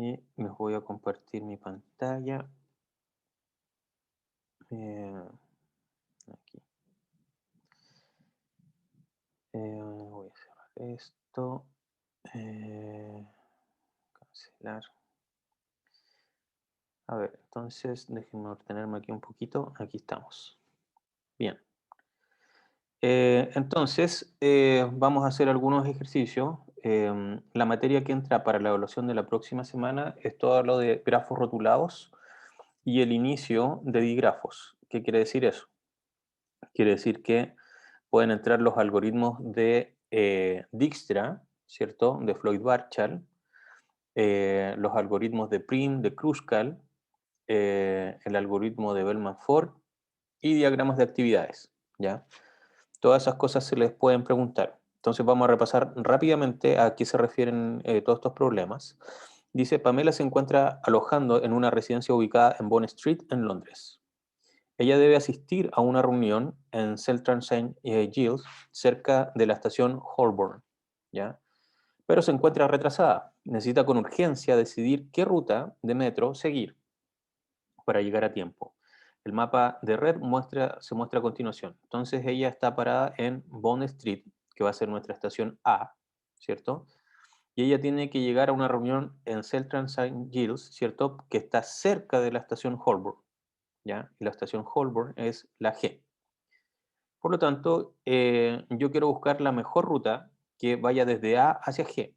Y les voy a compartir mi pantalla. Aquí. Voy a cerrar esto. Cancelar. A ver, entonces déjenme ordenarme aquí un poquito. Aquí estamos. Bien. Entonces, vamos a hacer algunos ejercicios. La materia que entra para la evaluación de la próxima semana es todo lo de grafos rotulados y el inicio de digrafos. ¿Qué quiere decir eso? Quiere decir que pueden entrar los algoritmos de Dijkstra, ¿cierto? De Floyd-Warshall, los algoritmos de Prim, de Kruskal, el algoritmo de Bellman-Ford y diagramas de actividades, ¿ya? Todas esas cosas se les pueden preguntar. Entonces vamos a repasar rápidamente a qué se refieren todos estos problemas. Dice, Pamela se encuentra alojando en una residencia ubicada en Bond Street, en Londres. Ella debe asistir a una reunión en Seltram St. Giles, cerca de la estación Holborn, ¿ya? Pero se encuentra retrasada. Necesita con urgencia decidir qué ruta de metro seguir para llegar a tiempo. El mapa de red se muestra a continuación. Entonces ella está parada en Bond Street, que va a ser nuestra estación A, ¿cierto? Y ella tiene que llegar a una reunión en Seltram St. Giles, ¿cierto? Que está cerca de la estación Holborn, ¿ya? Y la estación Holborn es la G. Por lo tanto, yo quiero buscar la mejor ruta que vaya desde A hacia G.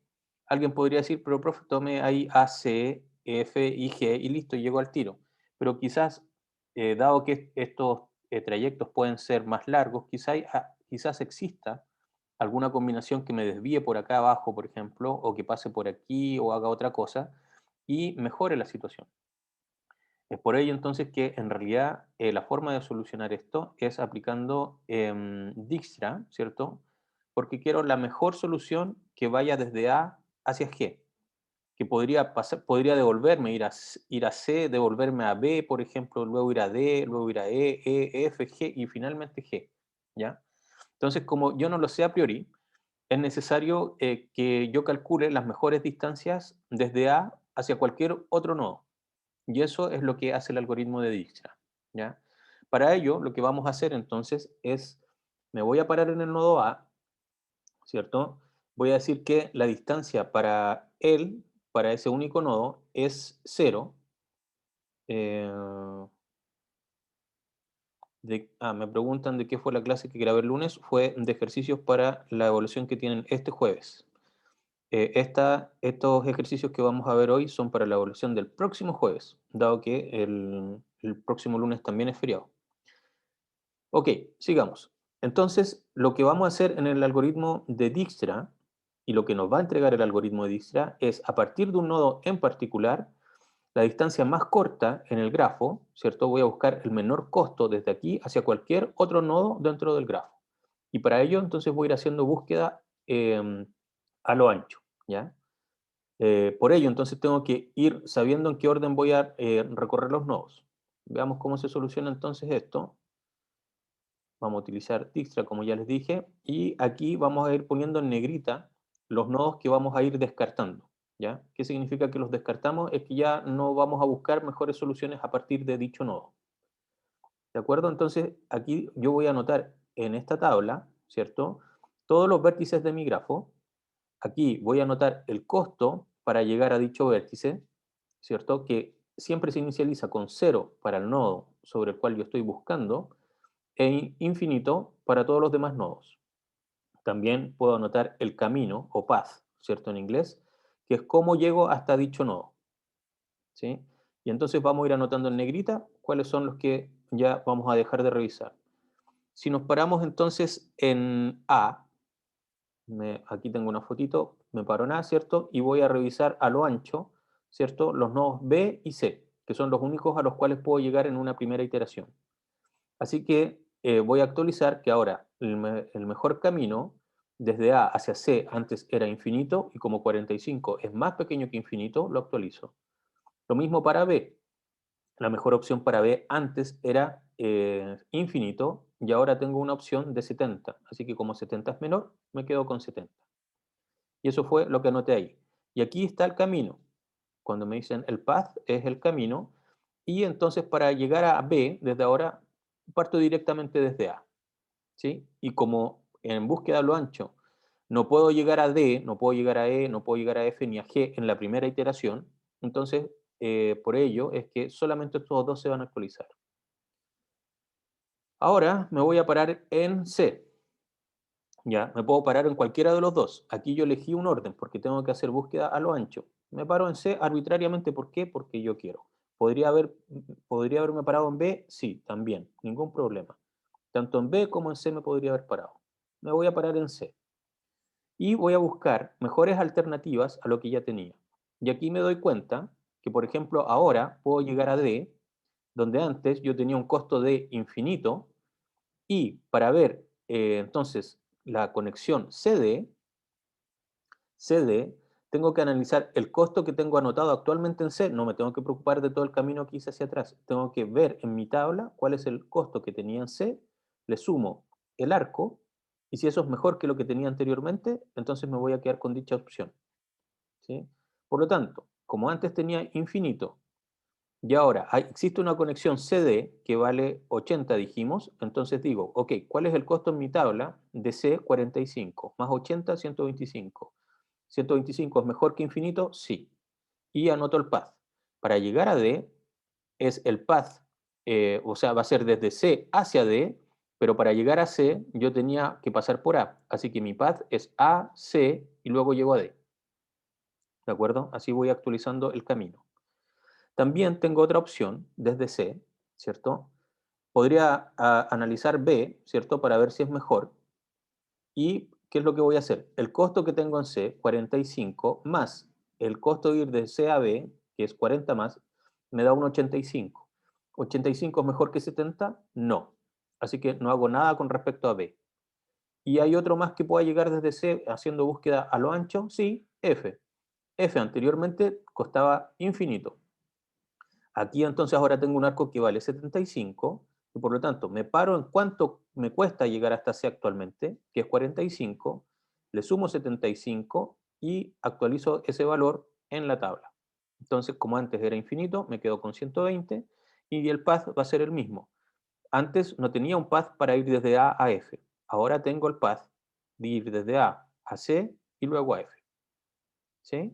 Alguien podría decir, pero profe, tome ahí A, C, F y G y listo, llego al tiro. Pero quizás, dado que estos trayectos pueden ser más largos, quizás exista alguna combinación que me desvíe por acá abajo, por ejemplo, o que pase por aquí o haga otra cosa y mejore la situación. Es por ello entonces que en realidad la forma de solucionar esto es aplicando Dijkstra, ¿cierto? Porque quiero la mejor solución que vaya desde A hacia G, que podría devolverme, ir a C, devolverme a B, por ejemplo, luego ir a D, luego ir a F, G y finalmente G, ¿ya? Entonces, como yo no lo sé a priori, es necesario que yo calcule las mejores distancias desde A hacia cualquier otro nodo. Y eso es lo que hace el algoritmo de Dijkstra, ¿ya? Para ello, lo que vamos a hacer entonces es, me voy a parar en el nodo A, ¿cierto? Voy a decir que la distancia para él, para ese único nodo, es 0. Me preguntan de qué fue la clase que grabé el lunes. Fue de ejercicios para la evaluación que tienen este jueves. Estos ejercicios que vamos a ver hoy son para la evaluación del próximo jueves, dado que el próximo lunes también es feriado. Ok, sigamos. Entonces, lo que vamos a hacer en el algoritmo de Dijkstra, y lo que nos va a entregar el algoritmo de Dijkstra, es a partir de un nodo en particular, la distancia más corta en el grafo, ¿cierto? Voy a buscar el menor costo desde aquí hacia cualquier otro nodo dentro del grafo. Y para ello, entonces voy a ir haciendo búsqueda a lo ancho, ¿ya? Por ello, entonces tengo que ir sabiendo en qué orden voy a recorrer los nodos. Veamos cómo se soluciona entonces esto. Vamos a utilizar Dijkstra, como ya les dije, y aquí vamos a ir poniendo en negrita los nodos que vamos a ir descartando, ¿ya? ¿Qué significa que los descartamos? Es que ya no vamos a buscar mejores soluciones a partir de dicho nodo, ¿de acuerdo? Entonces, aquí yo voy a anotar en esta tabla, ¿cierto? Todos los vértices de mi grafo. Aquí voy a anotar el costo para llegar a dicho vértice, ¿cierto? Que siempre se inicializa con 0 para el nodo sobre el cual yo estoy buscando, e infinito para todos los demás nodos. También puedo anotar el camino o path, ¿cierto? En inglés, que es cómo llego hasta dicho nodo, ¿sí? Y entonces vamos a ir anotando en negrita cuáles son los que ya vamos a dejar de revisar. Si nos paramos entonces en A, aquí tengo una fotito, me paro en A, ¿cierto? Y voy a revisar a lo ancho, ¿cierto? Los nodos B y C, que son los únicos a los cuales puedo llegar en una primera iteración. Así que voy a actualizar que ahora el mejor camino desde A hacia C antes era infinito y como 45 es más pequeño que infinito, lo actualizo. Lo mismo para B. La mejor opción para B antes era infinito y ahora tengo una opción de 70. Así que como 70 es menor, me quedo con 70. Y eso fue lo que anoté ahí. Y aquí está el camino. Cuando me dicen el path es el camino, y entonces para llegar a B, desde ahora, parto directamente desde A, ¿sí? Y como en búsqueda a lo ancho no puedo llegar a D, no puedo llegar a E, no puedo llegar a F ni a G en la primera iteración, entonces por ello es que solamente estos dos se van a actualizar. Ahora me voy a parar en C. Ya, me puedo parar en cualquiera de los dos. Aquí yo elegí un orden porque tengo que hacer búsqueda a lo ancho. Me paro en C arbitrariamente, ¿por qué? Porque yo quiero. ¿Podría haberme parado en B? Sí, también, ningún problema. Tanto en B como en C me podría haber parado. Me voy a parar en C. Y voy a buscar mejores alternativas a lo que ya tenía. Y aquí me doy cuenta que, por ejemplo, ahora puedo llegar a D, donde antes yo tenía un costo de infinito, y para ver entonces la conexión CD, tengo que analizar el costo que tengo anotado actualmente en C, no me tengo que preocupar de todo el camino que hice hacia atrás, tengo que ver en mi tabla cuál es el costo que tenía en C, le sumo el arco, y si eso es mejor que lo que tenía anteriormente, entonces me voy a quedar con dicha opción, ¿sí? Por lo tanto, como antes tenía infinito, y ahora existe una conexión CD que vale 80, dijimos, entonces digo, ok, ¿cuál es el costo en mi tabla de C? 45, más 80, 125. 125 es mejor que infinito, sí. Y anoto el path. Para llegar a D es el path, o sea, va a ser desde C hacia D, pero para llegar a C yo tenía que pasar por A. Así que mi path es A, C y luego llego a D. ¿De acuerdo? Así voy actualizando el camino. También tengo otra opción desde C, ¿cierto? Podría analizar B, ¿cierto? Para ver si es mejor. ¿Y qué es lo que voy a hacer? El costo que tengo en C, 45, más el costo de ir de C a B, que es 40 más, me da un 85. ¿85 es mejor que 70? No. Así que no hago nada con respecto a B. ¿Y hay otro más que pueda llegar desde C haciendo búsqueda a lo ancho? Sí, F. F anteriormente costaba infinito. Aquí entonces ahora tengo un arco que vale 75 y por lo tanto me paro en cuánto me cuesta llegar hasta C actualmente, que es 45, le sumo 75 y actualizo ese valor en la tabla. Entonces, como antes era infinito, me quedo con 120 y el path va a ser el mismo. Antes no tenía un path para ir desde A a F. Ahora tengo el path de ir desde A a C y luego a F. ¿Sí?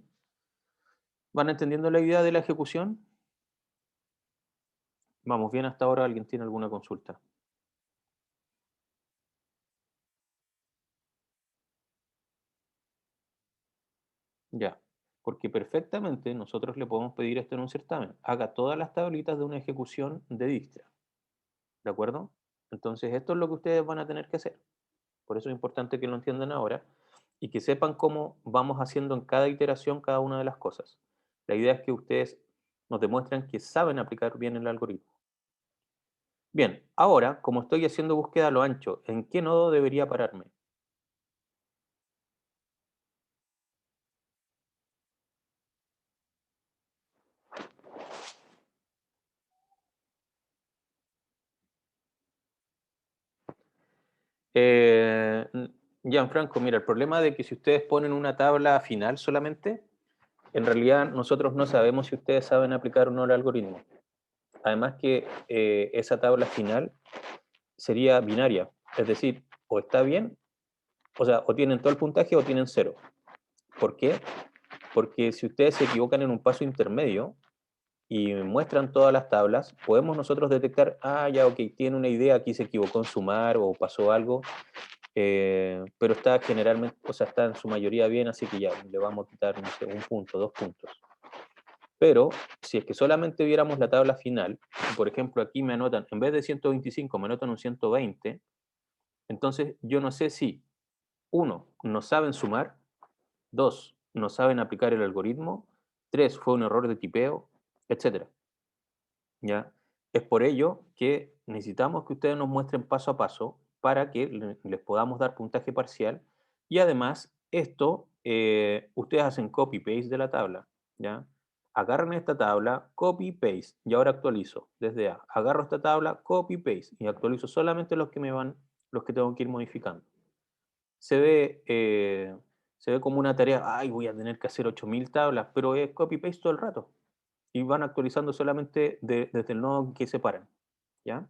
¿Van entendiendo la idea de la ejecución? Vamos bien hasta ahora. ¿Alguien tiene alguna consulta? Ya, porque perfectamente nosotros le podemos pedir esto en un certamen. Haga todas las tablitas de una ejecución de Dijkstra, ¿de acuerdo? Entonces esto es lo que ustedes van a tener que hacer. Por eso es importante que lo entiendan ahora y que sepan cómo vamos haciendo en cada iteración cada una de las cosas. La idea es que ustedes nos demuestren que saben aplicar bien el algoritmo. Bien, ahora, como estoy haciendo búsqueda a lo ancho, ¿en qué nodo debería pararme? Eh, Gianfranco, mira, el problema de que si ustedes ponen una tabla final solamente, en realidad nosotros no sabemos si ustedes saben aplicar o no el algoritmo. Además que esa tabla final sería binaria, es decir, o está bien, o sea, o tienen todo el puntaje o tienen cero. ¿Por qué? Porque si ustedes se equivocan en un paso intermedio y muestran todas las tablas, podemos nosotros detectar, ah, ya, ok, tiene una idea, aquí se equivocó en sumar o pasó algo, pero está generalmente, o sea, está en su mayoría bien, así que ya le vamos a quitar, no sé, un punto, 2 puntos. Pero si es que solamente viéramos la tabla final, por ejemplo, aquí me anotan, en vez de 125, me anotan un 120, entonces yo no sé si, uno, no saben sumar, dos, no saben aplicar el algoritmo, tres, fue un error de tipeo, etcétera. ¿Ya? Es por ello que necesitamos que ustedes nos muestren paso a paso para que les podamos dar puntaje parcial y además esto, ustedes hacen copy-paste de la tabla, ¿ya? Agarran esta tabla, copy-paste y ahora actualizo desde A. Agarro esta tabla, copy-paste y actualizo solamente los que me van, los que tengo que ir modificando. Se ve, Se ve como una tarea, ay, voy a tener que hacer 8000 tablas, pero es copy-paste todo el rato. Y van actualizando solamente desde el nodo que separan, ¿ya?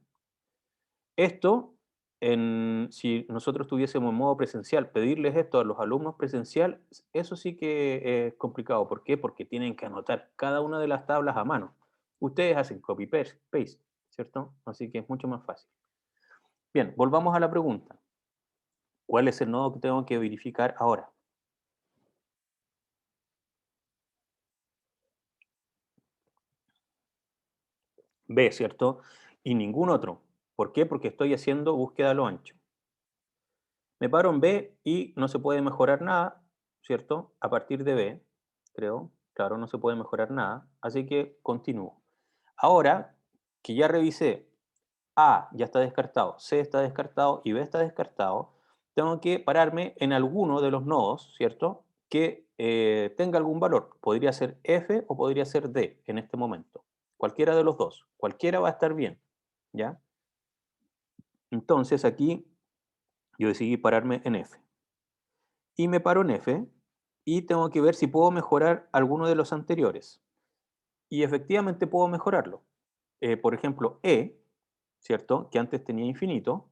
Esto, si nosotros tuviésemos en modo presencial, pedirles esto a los alumnos presencial, eso sí que es complicado. ¿Por qué? Porque tienen que anotar cada una de las tablas a mano. Ustedes hacen copy-paste, ¿cierto? Así que es mucho más fácil. Bien, volvamos a la pregunta. ¿Cuál es el nodo que tengo que verificar ahora? B, ¿cierto? Y ningún otro. ¿Por qué? Porque estoy haciendo búsqueda a lo ancho. Me paro en B y no se puede mejorar nada, ¿cierto? A partir de B, creo. Claro, no se puede mejorar nada. Así que continúo. Ahora que ya revisé, A ya está descartado, C está descartado y B está descartado, tengo que pararme en alguno de los nodos, ¿cierto? Que tenga algún valor. Podría ser F o podría ser D en este momento. Cualquiera de los dos. Cualquiera va a estar bien, ¿ya? Entonces aquí yo decidí pararme en F. Y me paro en F y tengo que ver si puedo mejorar alguno de los anteriores. Y efectivamente puedo mejorarlo. Por ejemplo, E, ¿cierto? Que antes tenía infinito,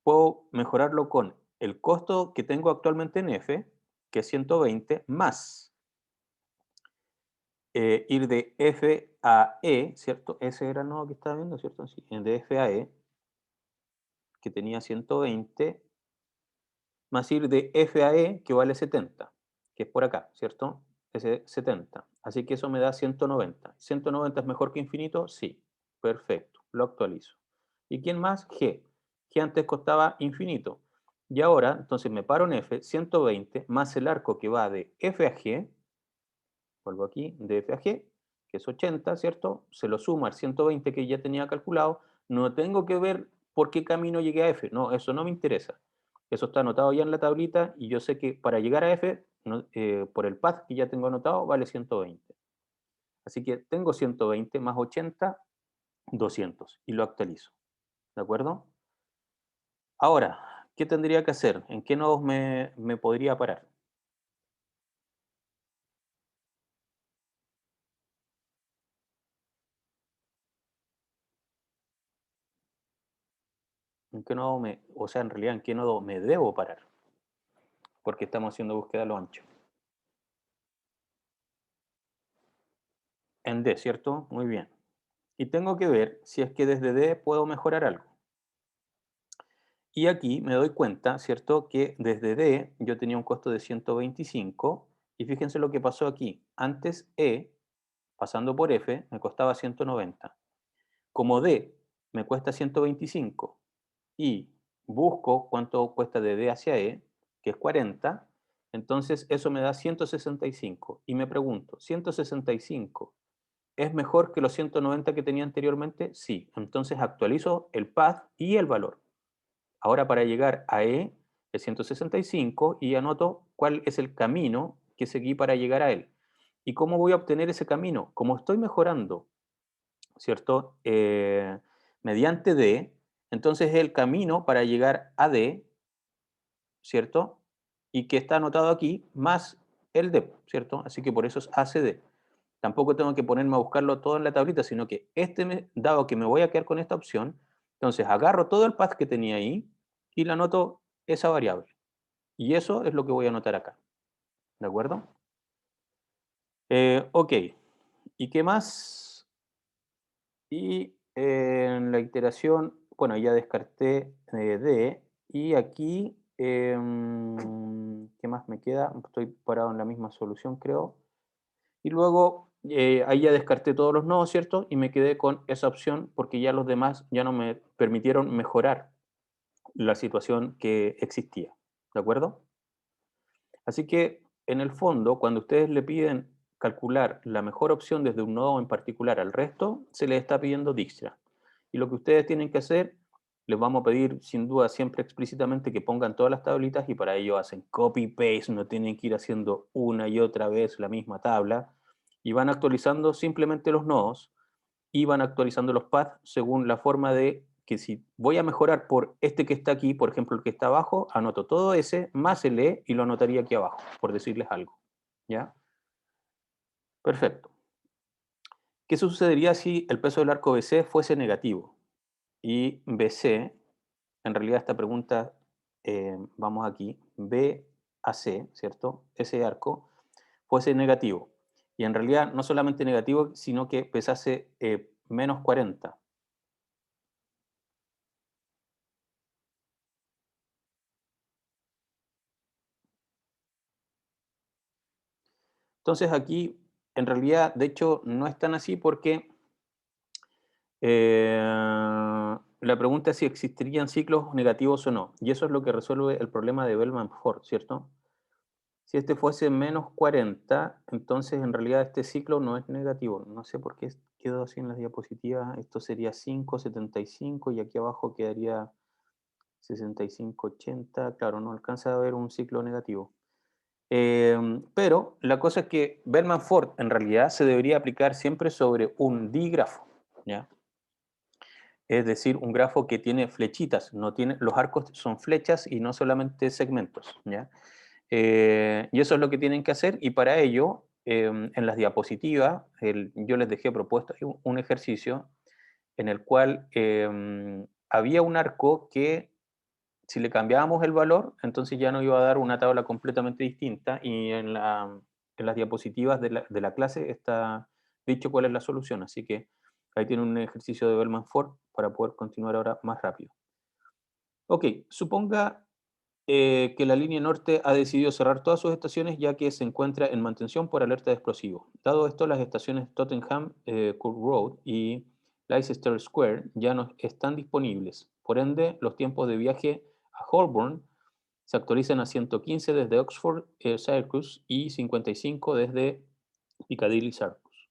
puedo mejorarlo con el costo que tengo actualmente en F, que es 120, más ir de F a E, ¿cierto? Ese era el nodo que estaba viendo, ¿cierto? Sí, de F a E, que tenía 120, más ir de F a E, que vale 70, que es por acá, ¿cierto? Ese 70. Así que eso me da 190. ¿190 es mejor que infinito? Sí. Perfecto. Lo actualizo. ¿Y quién más? G. G antes costaba infinito. Y ahora, entonces me paro en F, 120, más el arco que va de F a G, vuelvo aquí, de F a G, que es 80, ¿cierto? Se lo sumo al 120 que ya tenía calculado. No tengo que ver por qué camino llegué a F. No, eso no me interesa. Eso está anotado ya en la tablita y yo sé que para llegar a F, por el path que ya tengo anotado, vale 120. Así que tengo 120 más 80, 200 y lo actualizo. ¿De acuerdo? Ahora, ¿qué tendría que hacer? ¿En qué nodos me podría parar? ¿En qué nodo o sea, en realidad, en qué nodo me debo parar? Porque estamos haciendo búsqueda a lo ancho. En D, ¿cierto? Muy bien. Y tengo que ver si es que desde D puedo mejorar algo. Y aquí me doy cuenta, ¿cierto? Que desde D yo tenía un costo de 125 y fíjense lo que pasó aquí. Antes E, pasando por F, me costaba 190. Como D me cuesta 125 y busco cuánto cuesta de D hacia E, que es 40, entonces eso me da 165. Y me pregunto, ¿165 es mejor que los 190 que tenía anteriormente? Sí. Entonces actualizo el path y el valor. Ahora para llegar a E es 165 y anoto cuál es el camino que seguí para llegar a él. ¿Y cómo voy a obtener ese camino? Como estoy mejorando, ¿cierto? Mediante D, entonces el camino para llegar a D, ¿cierto? Y que está anotado aquí, más el D, ¿cierto? Así que por eso es ACD. Tampoco tengo que ponerme a buscarlo todo en la tablita, sino que dado que me voy a quedar con esta opción, entonces agarro todo el path que tenía ahí y le anoto esa variable. Y eso es lo que voy a anotar acá. ¿De acuerdo? Ok. ¿Y qué más? Y en la iteración, bueno, ya descarté D. Y aquí, ¿qué más me queda? Estoy parado en la misma solución, creo. Y luego ahí ya descarté todos los nodos, ¿cierto? Y me quedé con esa opción porque ya los demás ya no me permitieron mejorar la situación que existía. ¿De acuerdo? Así que en el fondo, cuando ustedes le piden calcular la mejor opción desde un nodo en particular al resto, se les está pidiendo Dijkstra. Y lo que ustedes tienen que hacer, les vamos a pedir sin duda siempre explícitamente que pongan todas las tablitas y para ello hacen copy-paste, no tienen que ir haciendo una y otra vez la misma tabla y van actualizando simplemente los nodos y van actualizando los paths según la forma de que si voy a mejorar por este que está aquí, por ejemplo, el que está abajo, anoto todo ese más el E y lo anotaría aquí abajo, por decirles algo. ¿Ya? Perfecto. ¿Qué sucedería si el peso del arco BC fuese negativo? Y BC, en realidad esta pregunta, vamos aquí, B a C, ¿cierto? Ese arco fuese negativo. Y en realidad no solamente negativo, sino que pesase menos 40. Entonces aquí, en realidad, de hecho, no es tan así porque la pregunta es si existirían ciclos negativos o no. Y eso es lo que resuelve el problema de Bellman-Ford, ¿cierto? Si este fuese menos 40, entonces en realidad este ciclo no es negativo. No sé por qué quedó así en las diapositivas. Esto sería 5,75 y aquí abajo quedaría 65,80. Claro, no alcanza a haber un ciclo negativo. Pero la cosa es que Bellman-Ford en realidad se debería aplicar siempre sobre un digrafo, ¿ya? Es decir, un grafo que tiene flechitas, no tiene, los arcos son flechas y no solamente segmentos, ¿ya? Y eso es lo que tienen que hacer y para ello, en las diapositivas, yo les dejé propuesto un ejercicio en el cual había un arco que si le cambiábamos el valor, entonces ya nos iba a dar una tabla completamente distinta y en las diapositivas de la clase está dicho cuál es la solución, así que ahí tiene un ejercicio de Bellman-Ford para poder continuar ahora más rápido. Ok, suponga que la línea norte ha decidido cerrar todas sus estaciones ya que se encuentra en mantención por alerta de explosivo. Dado esto, las estaciones Tottenham Court Road y Leicester Square ya no están disponibles. Por ende, los tiempos de viaje a Holborn se actualizan a 115 desde Oxford Circus y 55 desde Piccadilly Circus.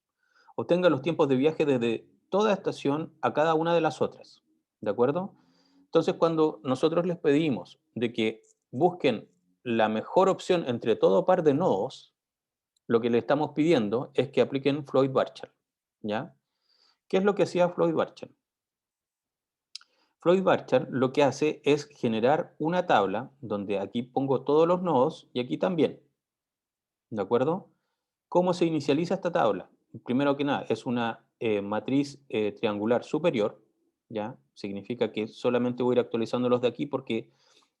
Obtenga los tiempos de viaje desde toda estación a cada una de las otras. ¿De acuerdo? Entonces, cuando nosotros les pedimos de que busquen la mejor opción entre todo par de nodos, lo que le estamos pidiendo es que apliquen Floyd-Warshall. ¿Ya? ¿Qué es lo que hacía Floyd-Warshall? Floyd-Warshall lo que hace es generar una tabla donde aquí pongo todos los nodos y aquí también. ¿De acuerdo? ¿Cómo se inicializa esta tabla? Primero que nada, es una matriz triangular superior, ¿ya? Significa que solamente voy a ir actualizando los de aquí porque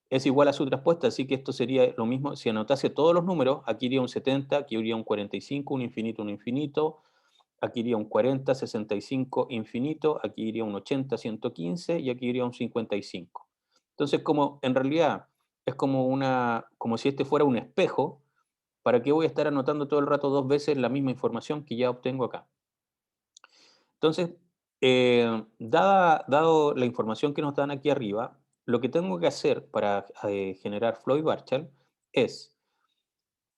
es igual a su traspuesta, así que esto sería lo mismo, si anotase todos los números, aquí iría un 70, aquí iría un 45, un infinito, aquí iría un 40, 65, infinito, aquí iría un 80, 115 y aquí iría un 55. Entonces, como en realidad es como si este fuera un espejo, ¿para qué voy a estar anotando todo el rato dos veces la misma información que ya obtengo acá? Entonces, dado la información que nos dan aquí arriba, lo que tengo que hacer para generar Floyd-Warshall es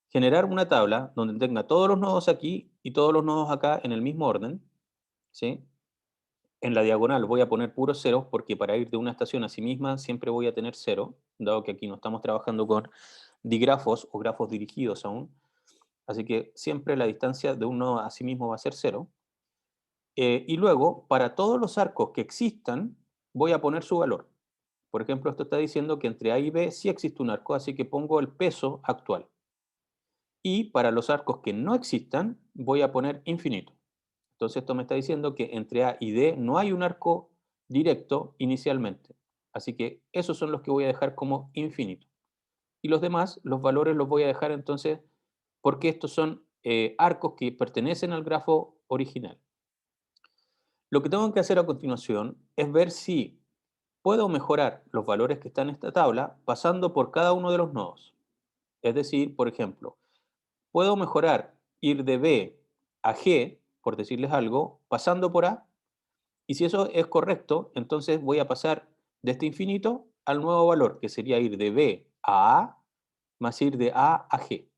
generar una tabla donde tenga todos los nodos aquí y todos los nodos acá en el mismo orden, ¿sí? En la diagonal voy a poner puros ceros porque para ir de una estación a sí misma siempre voy a tener cero, dado que aquí no estamos trabajando con digrafos o grafos dirigidos aún. Así que siempre la distancia de un nodo a sí mismo va a ser cero. Y luego, para todos los arcos que existan, voy a poner su valor. Por ejemplo, esto está diciendo que entre A y B sí existe un arco, así que pongo el peso actual. Y para los arcos que no existan, voy a poner infinito. Entonces esto me está diciendo que entre A y D no hay un arco directo inicialmente. Así que esos son los que voy a dejar como infinito. Y los demás, los valores los voy a dejar entonces porque estos son arcos que pertenecen al grafo original. Lo que tengo que hacer a continuación es ver si puedo mejorar los valores que están en esta tabla pasando por cada uno de los nodos. Es decir, por ejemplo, puedo mejorar ir de B a G, por decirles algo, pasando por A, y si eso es correcto, entonces voy a pasar de este infinito al nuevo valor, que sería ir de B a más ir de A a G.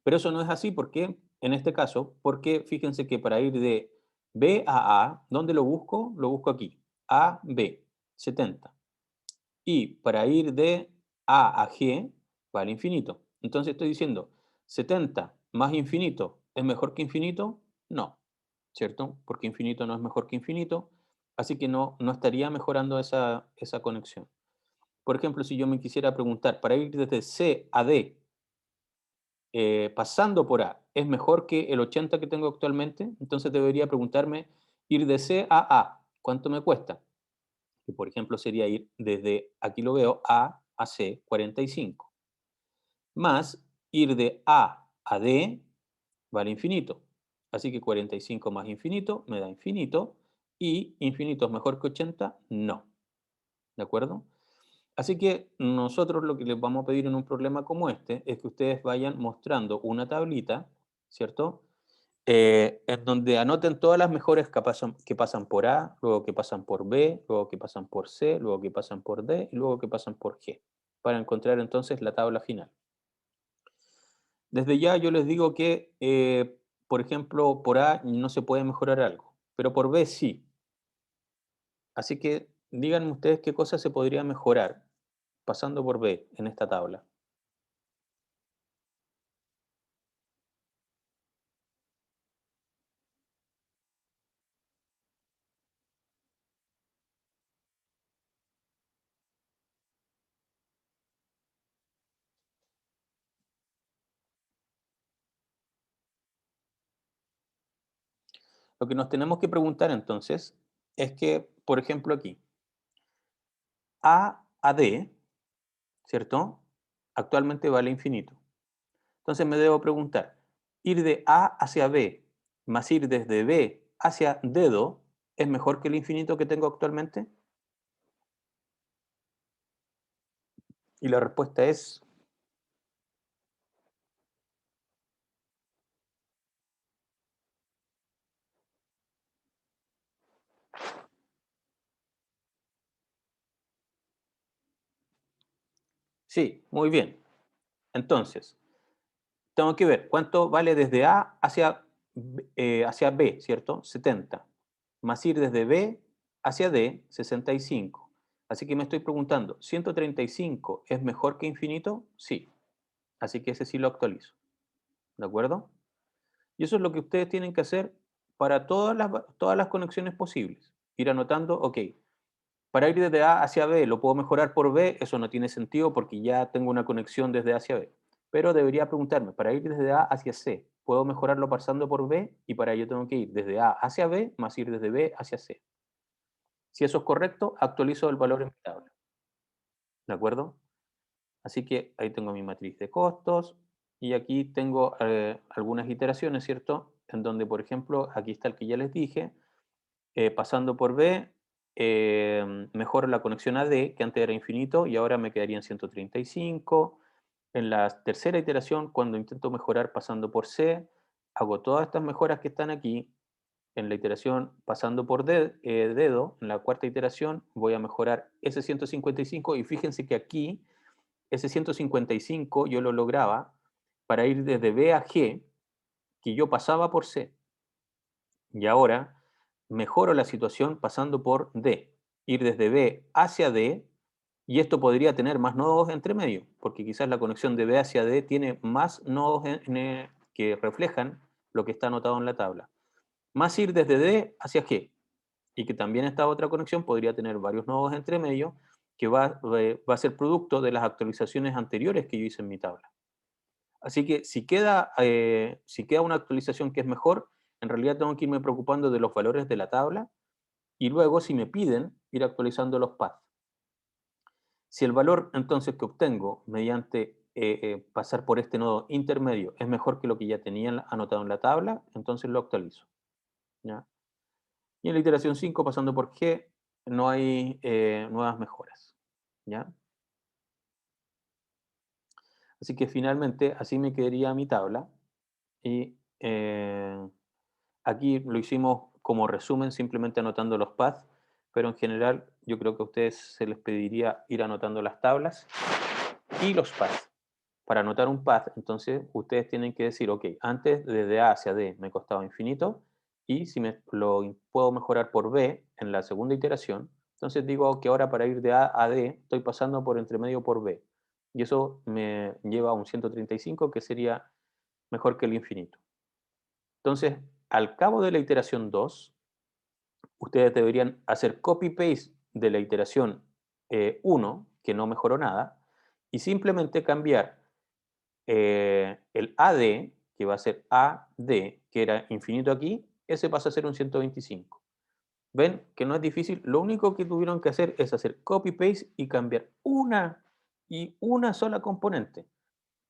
Pero eso no es así, ¿por qué? En este caso, porque fíjense que para ir de B a, ¿dónde lo busco? Lo busco aquí, A, B, 70. Y para ir de A a G, va al infinito. Entonces estoy diciendo, 70 más infinito, ¿es mejor que infinito? No, ¿cierto? Porque infinito no es mejor que infinito. Así que no estaría mejorando esa conexión. Por ejemplo, si yo me quisiera preguntar, para ir desde C a D, pasando por A, ¿es mejor que el 80 que tengo actualmente? Entonces debería preguntarme, ir de C a A, ¿cuánto me cuesta? Que por ejemplo sería ir desde, aquí lo veo, A C, 45, más ir de A D, vale infinito. Así que 45 más infinito me da infinito, y infinito es mejor que 80, no. ¿De acuerdo? Así que nosotros lo que les vamos a pedir en un problema como este es que ustedes vayan mostrando una tablita, ¿cierto? En donde anoten todas las mejores que pasan por A, luego que pasan por B, luego que pasan por C, luego que pasan por D y luego que pasan por G, para encontrar entonces la tabla final. Desde ya yo les digo que, por ejemplo, por A no se puede mejorar algo, pero por B sí. Así que díganme ustedes qué cosa se podría mejorar pasando por B en esta tabla. Lo que nos tenemos que preguntar entonces es que, por ejemplo, aquí, A D, ¿cierto? Actualmente vale infinito. Entonces me debo preguntar, ir de A hacia B más ir desde B hacia dedo, ¿es mejor que el infinito que tengo actualmente? Y la respuesta es sí, muy bien. Entonces, tengo que ver cuánto vale desde A hacia B, ¿cierto? 70. Más ir desde B hacia D, 65. Así que me estoy preguntando, ¿135 es mejor que infinito? Sí. Así que ese sí lo actualizo. ¿De acuerdo? Y eso es lo que ustedes tienen que hacer para todas las conexiones posibles. Ir anotando, ok, para ir desde A hacia B, ¿lo puedo mejorar por B? Eso no tiene sentido porque ya tengo una conexión desde A hacia B. Pero debería preguntarme, para ir desde A hacia C, ¿puedo mejorarlo pasando por B? Y para ello tengo que ir desde A hacia B más ir desde B hacia C. Si eso es correcto, actualizo el valor en mi tabla. ¿De acuerdo? Así que ahí tengo mi matriz de costos y aquí tengo algunas iteraciones, ¿cierto? En donde, por ejemplo, aquí está el que ya les dije, pasando por B, mejoro la conexión a D, que antes era infinito, y ahora me quedaría en 135. En la tercera iteración, cuando intento mejorar pasando por C, hago todas estas mejoras que están aquí. En la iteración pasando por dedo, en la cuarta iteración, voy a mejorar ese 155 y fíjense que aquí, ese 155 yo lo lograba para ir desde B a G, que yo pasaba por C. Y ahora mejoro la situación pasando por D, ir desde B hacia D, y esto podría tener más nodos entre medio, porque quizás la conexión de B hacia D tiene más nodos que reflejan lo que está anotado en la tabla. Más ir desde D hacia G, y que también esta otra conexión podría tener varios nodos entre medio, que va a ser producto de las actualizaciones anteriores que yo hice en mi tabla. Así que si queda una actualización que es mejor, en realidad tengo que irme preocupando de los valores de la tabla y luego, si me piden, ir actualizando los paths. Si el valor entonces que obtengo mediante pasar por este nodo intermedio es mejor que lo que ya tenía anotado en la tabla, entonces lo actualizo. ¿Ya? Y en la iteración 5, pasando por G, no hay nuevas mejoras. ¿Ya? Así que finalmente así me quedaría mi tabla. Y aquí lo hicimos como resumen, simplemente anotando los paths, pero en general yo creo que a ustedes se les pediría ir anotando las tablas y los paths. Para anotar un path, entonces ustedes tienen que decir, ok, antes desde A hacia D me costaba infinito, y si lo puedo mejorar por B en la segunda iteración, entonces digo que ahora para ir de A a D estoy pasando por entre medio por B. Y eso me lleva a un 135 que sería mejor que el infinito. Entonces, al cabo de la iteración 2, ustedes deberían hacer copy-paste de la iteración 1, que no mejoró nada, y simplemente cambiar el AD, que va a ser AD, que era infinito aquí, ese pasa a ser un 125. ¿Ven que no es difícil? Lo único que tuvieron que hacer es hacer copy-paste y cambiar una sola componente.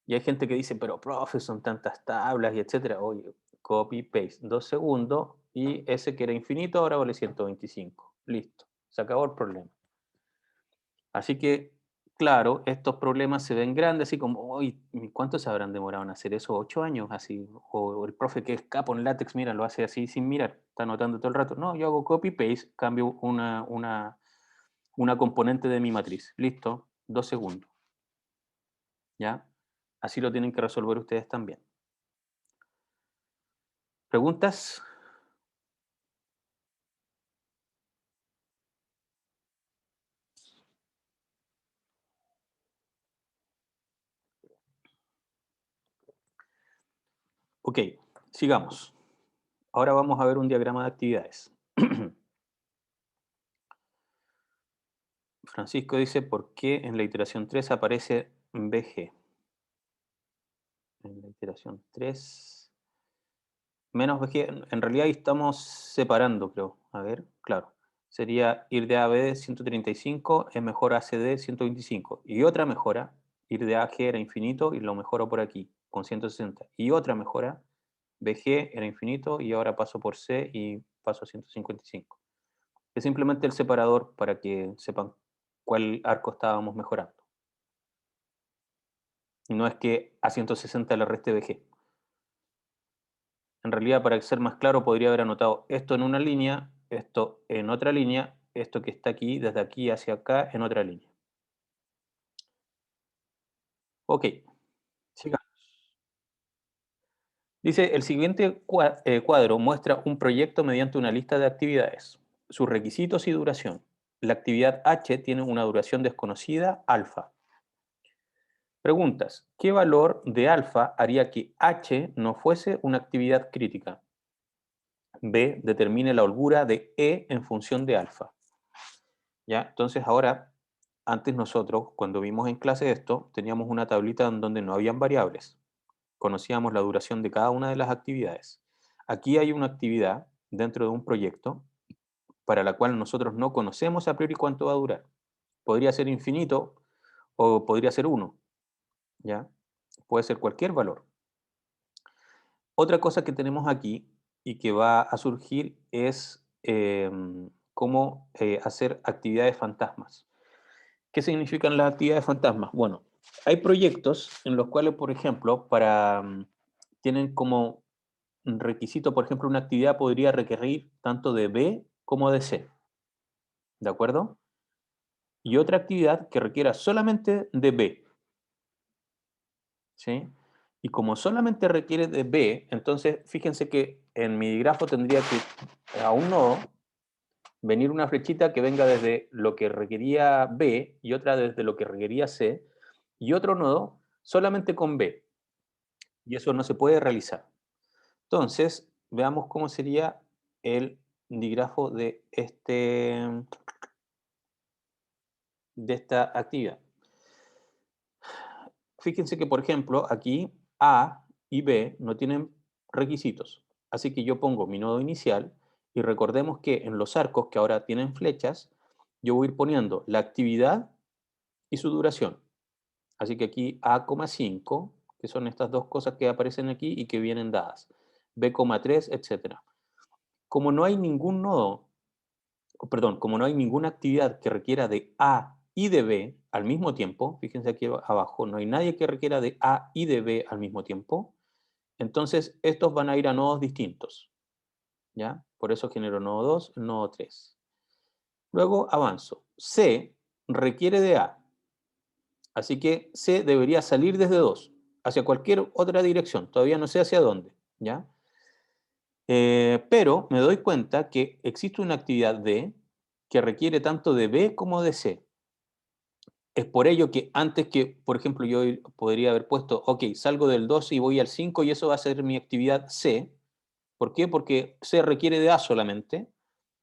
Y hay gente que dice, pero profe, son tantas tablas y etcétera. Oye, copy-paste, 2 segundos, y ese que era infinito ahora vale 125. Listo, se acabó el problema. Así que, claro, estos problemas se ven grandes, así como, uy, ¿cuánto se habrán demorado en hacer eso? 8 años, así. O el profe que es capo en látex, mira, lo hace así sin mirar, está anotando todo el rato. No, yo hago copy-paste, cambio una componente de mi matriz. Listo, 2 segundos. ¿Ya? Así lo tienen que resolver ustedes también. ¿Preguntas? Ok, sigamos. Ahora vamos a ver un diagrama de actividades. Francisco dice, ¿por qué en la iteración 3 aparece BG? En la iteración 3 menos BG, en realidad ahí estamos separando, creo. A ver, claro. Sería ir de A a B 135, es mejor ACD 125. Y otra mejora, ir de A a G era infinito y lo mejoro por aquí, con 160. Y otra mejora, BG era infinito y ahora paso por C y paso a 155. Es simplemente el separador para que sepan cuál arco estábamos mejorando. Y no es que a 160 le reste BG. En realidad, para ser más claro, podría haber anotado esto en una línea, esto en otra línea, esto que está aquí, desde aquí hacia acá, en otra línea. Ok, sigamos. Dice, el siguiente cuadro muestra un proyecto mediante una lista de actividades, sus requisitos y duración. La actividad H tiene una duración desconocida, alfa. Preguntas, ¿qué valor de alfa haría que H no fuese una actividad crítica? B, determine la holgura de E en función de alfa. ¿Ya? Entonces ahora, antes nosotros, cuando vimos en clase esto, teníamos una tablita en donde no habían variables. Conocíamos la duración de cada una de las actividades. Aquí hay una actividad dentro de un proyecto para la cual nosotros no conocemos a priori cuánto va a durar. Podría ser infinito o podría ser 1, ¿ya? Puede ser cualquier valor. Otra cosa que tenemos aquí y que va a surgir es cómo hacer actividades fantasmas. ¿Qué significan las actividades fantasmas? Bueno, hay proyectos en los cuales, por ejemplo, tienen como requisito, por ejemplo, una actividad podría requerir tanto de B como de C, ¿de acuerdo? Y otra actividad que requiera solamente de B, ¿sí? Y como solamente requiere de B, entonces fíjense que en mi grafo tendría que a un nodo venir una flechita que venga desde lo que requería B y otra desde lo que requería C, y otro nodo solamente con B. Y eso no se puede realizar. Entonces, veamos cómo sería el digrafo de esta actividad. Fíjense que, por ejemplo, aquí A y B no tienen requisitos. Así que yo pongo mi nodo inicial y recordemos que en los arcos que ahora tienen flechas, yo voy a ir poniendo la actividad y su duración. Así que aquí A,5, que son estas dos cosas que aparecen aquí y que vienen dadas. B,3, etcétera. Como no hay ningún nodo, perdón, como no hay ninguna actividad que requiera de A y de B al mismo tiempo, fíjense aquí abajo, no hay nadie que requiera de A y de B al mismo tiempo, entonces estos van a ir a nodos distintos, ¿ya? Por eso genero nodo 2, nodo 3. Luego avanzo. C requiere de A, así que C debería salir desde 2 hacia cualquier otra dirección, todavía no sé hacia dónde, ¿ya? Pero me doy cuenta que existe una actividad D que requiere tanto de B como de C. Es por ello que antes que, por ejemplo, yo podría haber puesto, ok, salgo del 2 y voy al 5 y eso va a ser mi actividad C. ¿Por qué? Porque C requiere de A solamente.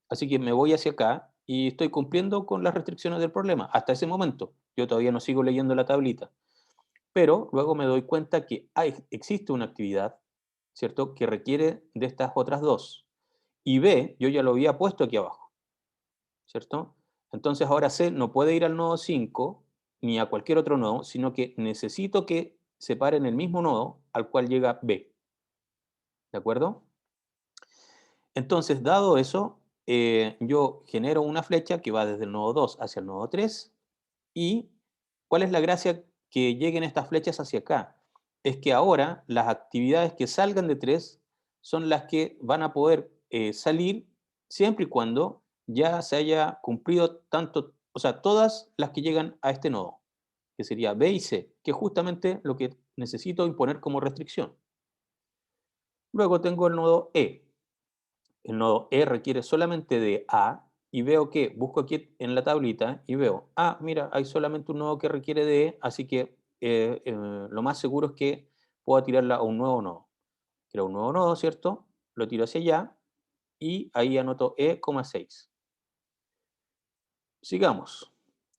Así que me voy hacia acá y estoy cumpliendo con las restricciones del problema. Hasta ese momento, yo todavía no sigo leyendo la tablita. Pero luego me doy cuenta que existe una actividad, ¿cierto?, que requiere de estas otras dos. Y B, yo ya lo había puesto aquí abajo, ¿cierto? Entonces ahora C no puede ir al nodo 5 ni a cualquier otro nodo, sino que necesito que se pare en el mismo nodo al cual llega B. ¿De acuerdo? Entonces, dado eso, yo genero una flecha que va desde el nodo 2 hacia el nodo 3. ¿Y cuál es la gracia que lleguen estas flechas hacia acá? Es que ahora las actividades que salgan de 3 son las que van a poder salir siempre y cuando ya se haya cumplido tanto, o sea, todas las que llegan a este nodo, que sería B y C, que es justamente lo que necesito imponer como restricción. Luego tengo el nodo E. El nodo E requiere solamente de A y veo que busco aquí en la tablita y veo, mira, hay solamente un nodo que requiere de E, así que lo más seguro es que pueda tirarla a un nuevo nodo. Creo un nuevo nodo, ¿cierto? Lo tiro hacia allá y ahí anoto E,6. Sigamos.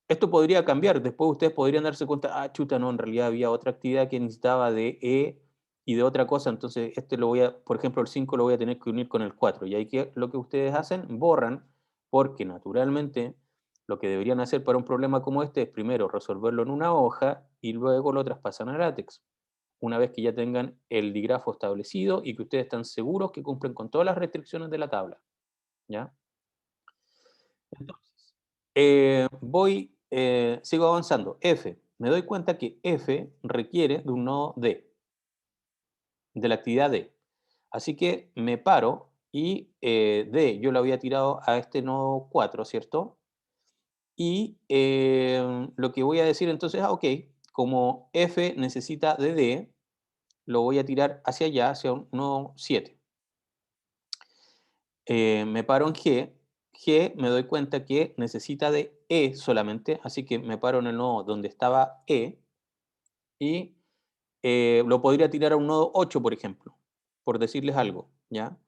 Esto podría cambiar, después ustedes podrían darse cuenta, chuta, no, en realidad había otra actividad que necesitaba de E y de otra cosa, entonces este lo voy a, por ejemplo, el 5 lo voy a tener que unir con el 4, y ahí que lo que ustedes hacen, borran, porque naturalmente lo que deberían hacer para un problema como este es primero resolverlo en una hoja y luego lo traspasan a LaTeX, una vez que ya tengan el digrafo establecido y que ustedes están seguros que cumplen con todas las restricciones de la tabla, ¿ya? Entonces, sigo avanzando. F. Me doy cuenta que F requiere de un nodo D, de la actividad D. Así que me paro y D yo lo había tirado a este nodo 4, ¿cierto? Y lo que voy a decir entonces, ok, como F necesita de D, lo voy a tirar hacia allá, hacia un nodo 7. Me paro en G. G me doy cuenta que necesita de E solamente, así que me paro en el nodo donde estaba E y lo podría tirar a un nodo 8, por ejemplo, por decirles algo, ¿ya?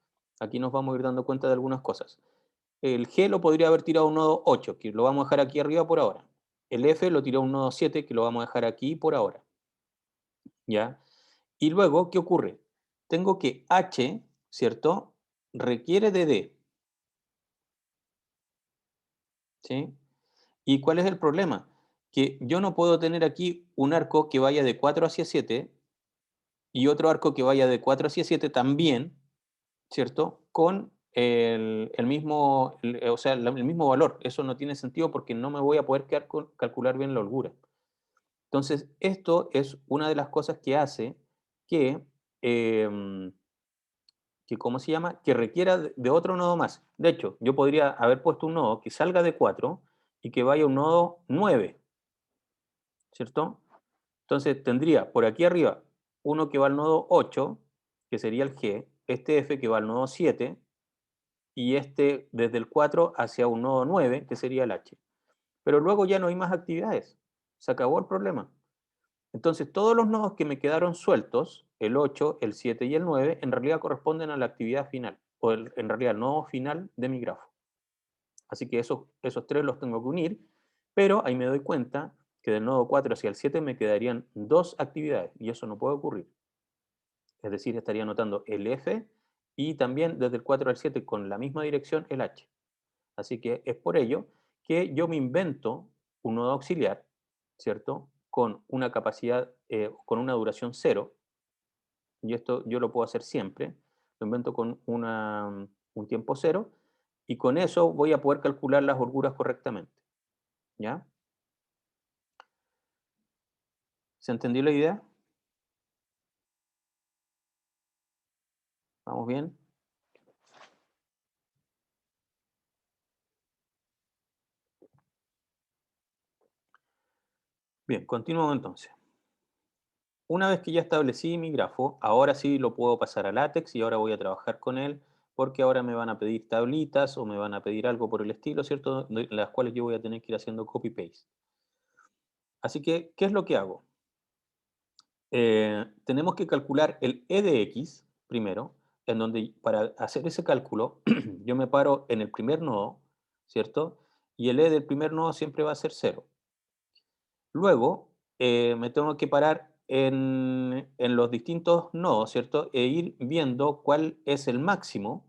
Aquí nos vamos a ir dando cuenta de algunas cosas. El G lo podría haber tirado a un nodo 8, que lo vamos a dejar aquí arriba por ahora. El F lo tiró a un nodo 7, que lo vamos a dejar aquí por ahora, ¿ya? Y luego, ¿qué ocurre? Tengo que H, ¿cierto? Requiere de D, ¿sí? ¿Y cuál es el problema? Que yo no puedo tener aquí un arco que vaya de 4 hacia 7 y otro arco que vaya de 4 hacia 7 también, ¿cierto? Con el mismo, o sea, el mismo valor. Eso no tiene sentido porque no me voy a poder calcular bien la holgura. Entonces, esto es una de las cosas que hace que, em, ¿cómo se llama? Que requiera de otro nodo más. De hecho, yo podría haber puesto un nodo que salga de 4 y que vaya a un nodo 9, ¿cierto? Entonces tendría por aquí arriba uno que va al nodo 8, que sería el G, este F que va al nodo 7, y este desde el 4 hacia un nodo 9, que sería el H. Pero luego ya no hay más actividades. Se acabó el problema. Entonces todos los nodos que me quedaron sueltos, el 8, el 7 y el 9, en realidad corresponden a la actividad final, o en realidad el nodo final de mi grafo. Así que esos tres los tengo que unir, pero ahí me doy cuenta que del nodo 4 hacia el 7 me quedarían dos actividades y eso no puede ocurrir. Es decir, estaría anotando el F y también desde el 4 al 7 con la misma dirección el H. Así que es por ello que yo me invento un nodo auxiliar, ¿cierto? Con una capacidad, con una duración cero, y esto yo lo puedo hacer siempre, lo invento con un tiempo cero, y con eso voy a poder calcular las holguras correctamente. ¿Ya? ¿Se entendió la idea? ¿Vamos bien? Bien, continuamos entonces. Una vez que ya establecí mi grafo, ahora sí lo puedo pasar a LaTeX y ahora voy a trabajar con él porque ahora me van a pedir tablitas o me van a pedir algo por el estilo, ¿cierto? Las cuales yo voy a tener que ir haciendo copy-paste. Así que, ¿qué es lo que hago? Tenemos que calcular el E de X primero. en donde para hacer ese cálculo yo me paro en el primer nodo, ¿cierto? Y el E del primer nodo siempre va a ser cero. Luego, me tengo que parar en los distintos nodos, ¿cierto? E ir viendo cuál es el máximo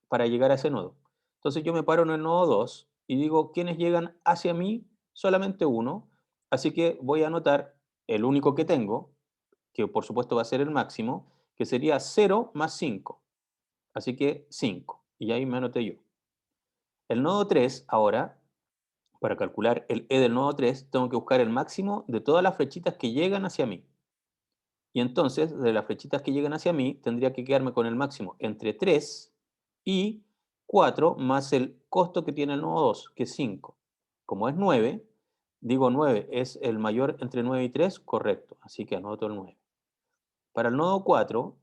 para llegar a ese nodo. Entonces yo me paro en el nodo 2 y digo, ¿quiénes llegan hacia mí? Solamente uno. Así que voy a anotar el único que tengo, que por supuesto va a ser el máximo, que sería 0 más 5. Así que 5. Y ahí me anoté yo. El nodo 3 ahora, para calcular el E del nodo 3, tengo que buscar el máximo de todas las flechitas que llegan hacia mí. Y entonces, de las flechitas que llegan hacia mí, tendría que quedarme con el máximo entre 3 y 4 más el costo que tiene el nodo 2, que es 5. Como es 9, digo 9 es el mayor entre 9 y 3, correcto. Así que anoto el 9. Para el nodo 4,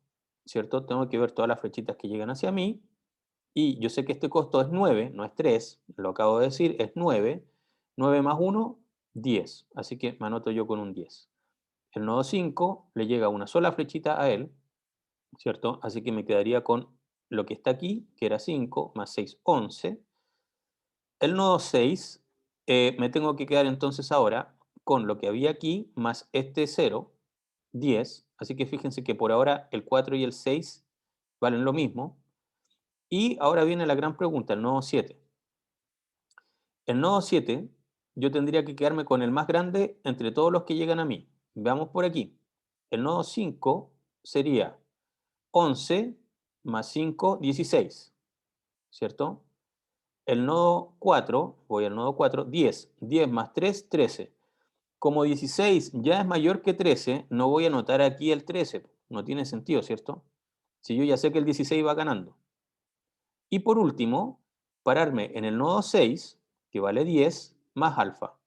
¿cierto? Tengo que ver todas las flechitas que llegan hacia mí. Y yo sé que este costo es 9, no es 3, lo acabo de decir, es 9. 9 más 1, 10. Así que me anoto yo con un 10. El nodo 5 le llega una sola flechita a él, ¿cierto? Así que me quedaría con lo que está aquí, que era 5, más 6, 11. El nodo 6, me tengo que quedar entonces ahora con lo que había aquí, más este 0, 10. Así que fíjense que por ahora el 4 y el 6 valen lo mismo. Y ahora viene la gran pregunta, el nodo 7. El nodo 7, yo tendría que quedarme con el más grande entre todos los que llegan a mí. Veamos por aquí. El nodo 5 sería 11 más 5, 16, ¿cierto? El nodo 4, voy al nodo 4, 10. 10 más 3, 13. Como 16 ya es mayor que 13, no voy a anotar aquí el 13. No tiene sentido, ¿cierto? Si yo ya sé que el 16 va ganando. Y por último, pararme en el nodo 6, que vale 10, más alfa.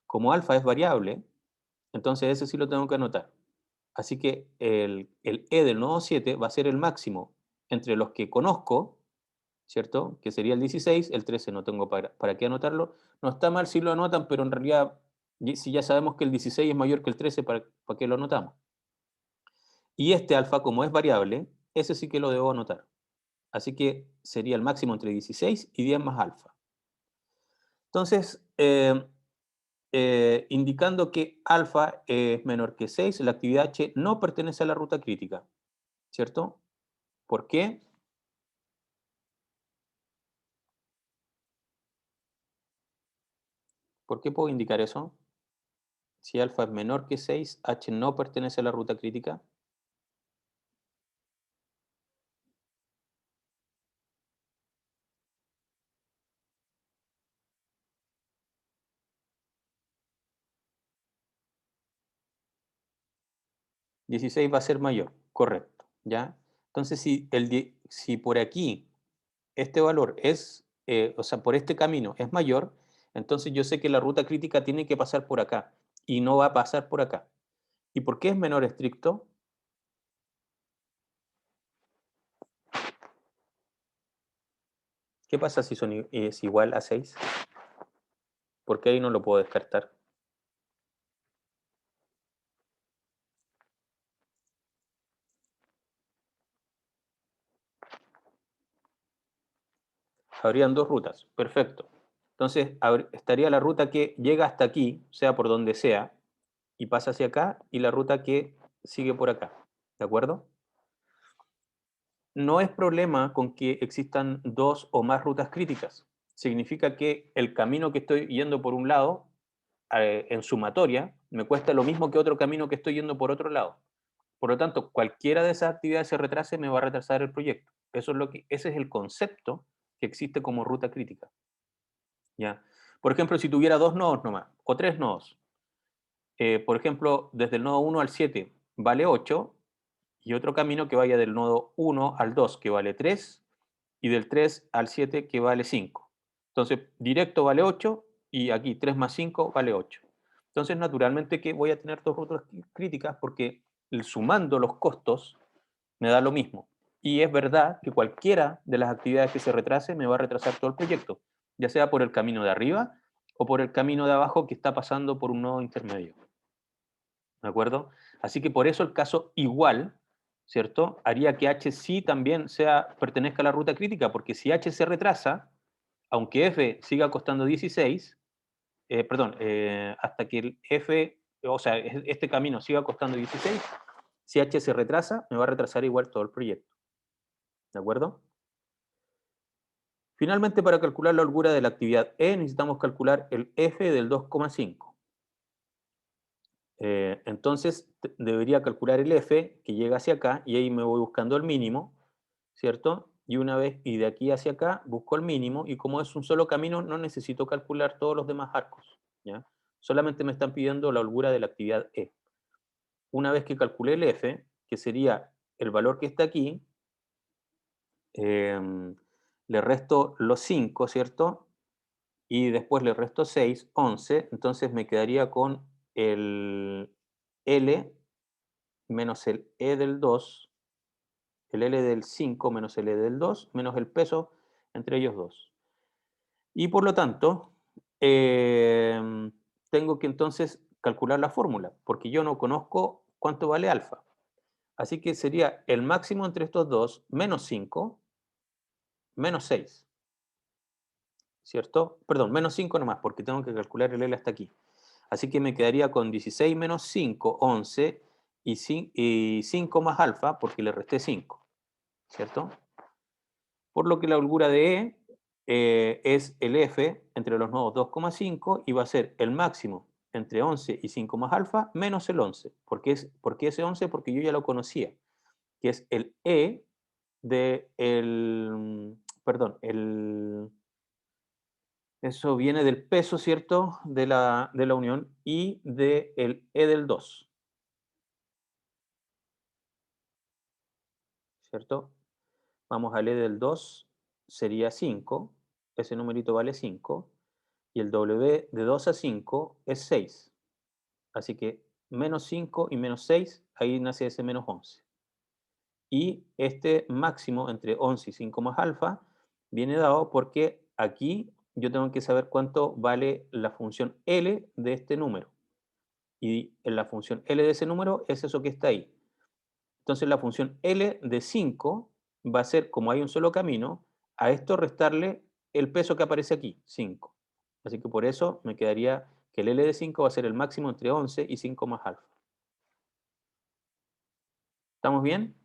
Como alfa es variable, entonces ese sí lo tengo que anotar. Así que el E del nodo 7 va a ser el máximo entre los que conozco, ¿cierto? Que sería el 16, el 13 no tengo para qué anotarlo. No está mal si lo anotan, pero en realidad, si ya sabemos que el 16 es mayor que el 13, ¿para qué lo anotamos? Y este alfa, como es variable, ese sí que lo debo anotar. Así que sería el máximo entre 16 y 10 más alfa. Entonces, indicando que alfa es menor que 6, la actividad H no pertenece a la ruta crítica, ¿cierto? ¿Por qué? ¿Por qué puedo indicar eso? Si alfa es menor que 6, H no pertenece a la ruta crítica. 16 va a ser mayor, correcto, ¿ya? Entonces, si por aquí este valor es, o sea, por este camino es mayor, entonces yo sé que la ruta crítica tiene que pasar por acá y no va a pasar por acá. ¿Y por qué es menor estricto? ¿Qué pasa si es igual a 6? ¿Por qué ahí no lo puedo descartar? Habrían dos rutas, perfecto. Entonces, estaría la ruta que llega hasta aquí, sea por donde sea, y pasa hacia acá, y la ruta que sigue por acá. ¿De acuerdo? No es problema con que existan dos o más rutas críticas. Significa que el camino que estoy yendo por un lado, en sumatoria, me cuesta lo mismo que otro camino que estoy yendo por otro lado. Por lo tanto, cualquiera de esas actividades se retrase, me va a retrasar el proyecto. Ese es el concepto que existe como ruta crítica. ¿Ya? Por ejemplo, si tuviera dos nodos nomás, o tres nodos, por ejemplo, desde el nodo 1 al 7 vale 8, y otro camino que vaya del nodo 1 al 2 que vale 3, y del 3 al 7 que vale 5. Entonces, directo vale 8, y aquí 3 más 5 vale 8. Entonces, naturalmente que voy a tener dos rutas críticas porque sumando los costos me da lo mismo. Y es verdad que cualquiera de las actividades que se retrase me va a retrasar todo el proyecto, ya sea por el camino de arriba o por el camino de abajo que está pasando por un nodo intermedio. ¿De acuerdo? Así que por eso el caso igual ¿cierto? Haría que H sí también pertenezca a la ruta crítica, porque si H se retrasa, aunque F siga costando 16, perdón, hasta que el F, o sea, este camino siga costando 16, si H se retrasa, me va a retrasar igual todo el proyecto. ¿De acuerdo? Finalmente, para calcular la holgura de la actividad E, necesitamos calcular el F del 2,5. Entonces, debería calcular el F que llega hacia acá y ahí me voy buscando el mínimo, ¿cierto? Y de aquí hacia acá busco el mínimo y como es un solo camino, no necesito calcular todos los demás arcos, ¿ya? Solamente me están pidiendo la holgura de la actividad E. Una vez que calculé el F, que sería el valor que está aquí, em, le resto los 5, ¿cierto? Y después le resto 6, 11, entonces me quedaría con el L menos el E del 2, el L del 5 menos el E del 2, menos el peso entre ellos dos. Y por lo tanto, tengo que entonces calcular la fórmula, porque yo no conozco cuánto vale alfa. Así que sería el máximo entre estos dos, menos 5, menos 6, ¿cierto? Perdón, menos 5 nomás, porque tengo que calcular el L hasta aquí. Así que me quedaría con 16 menos 5, 11, y 5 más alfa, porque le resté 5, ¿cierto? Por lo que la holgura de E es el F entre los nodos 2,5 y va a ser el máximo entre 11 y 5 más alfa menos el 11. ¿Por qué ese 11? Porque yo ya lo conocía, que es el E de el, perdón, eso viene del peso, ¿cierto? De la unión y del E del 2, ¿cierto? Vamos al E del 2, sería 5, ese numerito vale 5, y el W de 2 a 5 es 6. Así que menos 5 y menos 6, ahí nace ese menos 11. Y este máximo entre 11 y 5 más alfa viene dado porque aquí yo tengo que saber cuánto vale la función L de este número. Y en la función L de ese número es eso que está ahí. Entonces la función L de 5 va a ser, como hay un solo camino, a esto restarle el peso que aparece aquí, 5. Así que por eso me quedaría que el L de 5 va a ser el máximo entre 11 y 5 más alfa. ¿Estamos bien?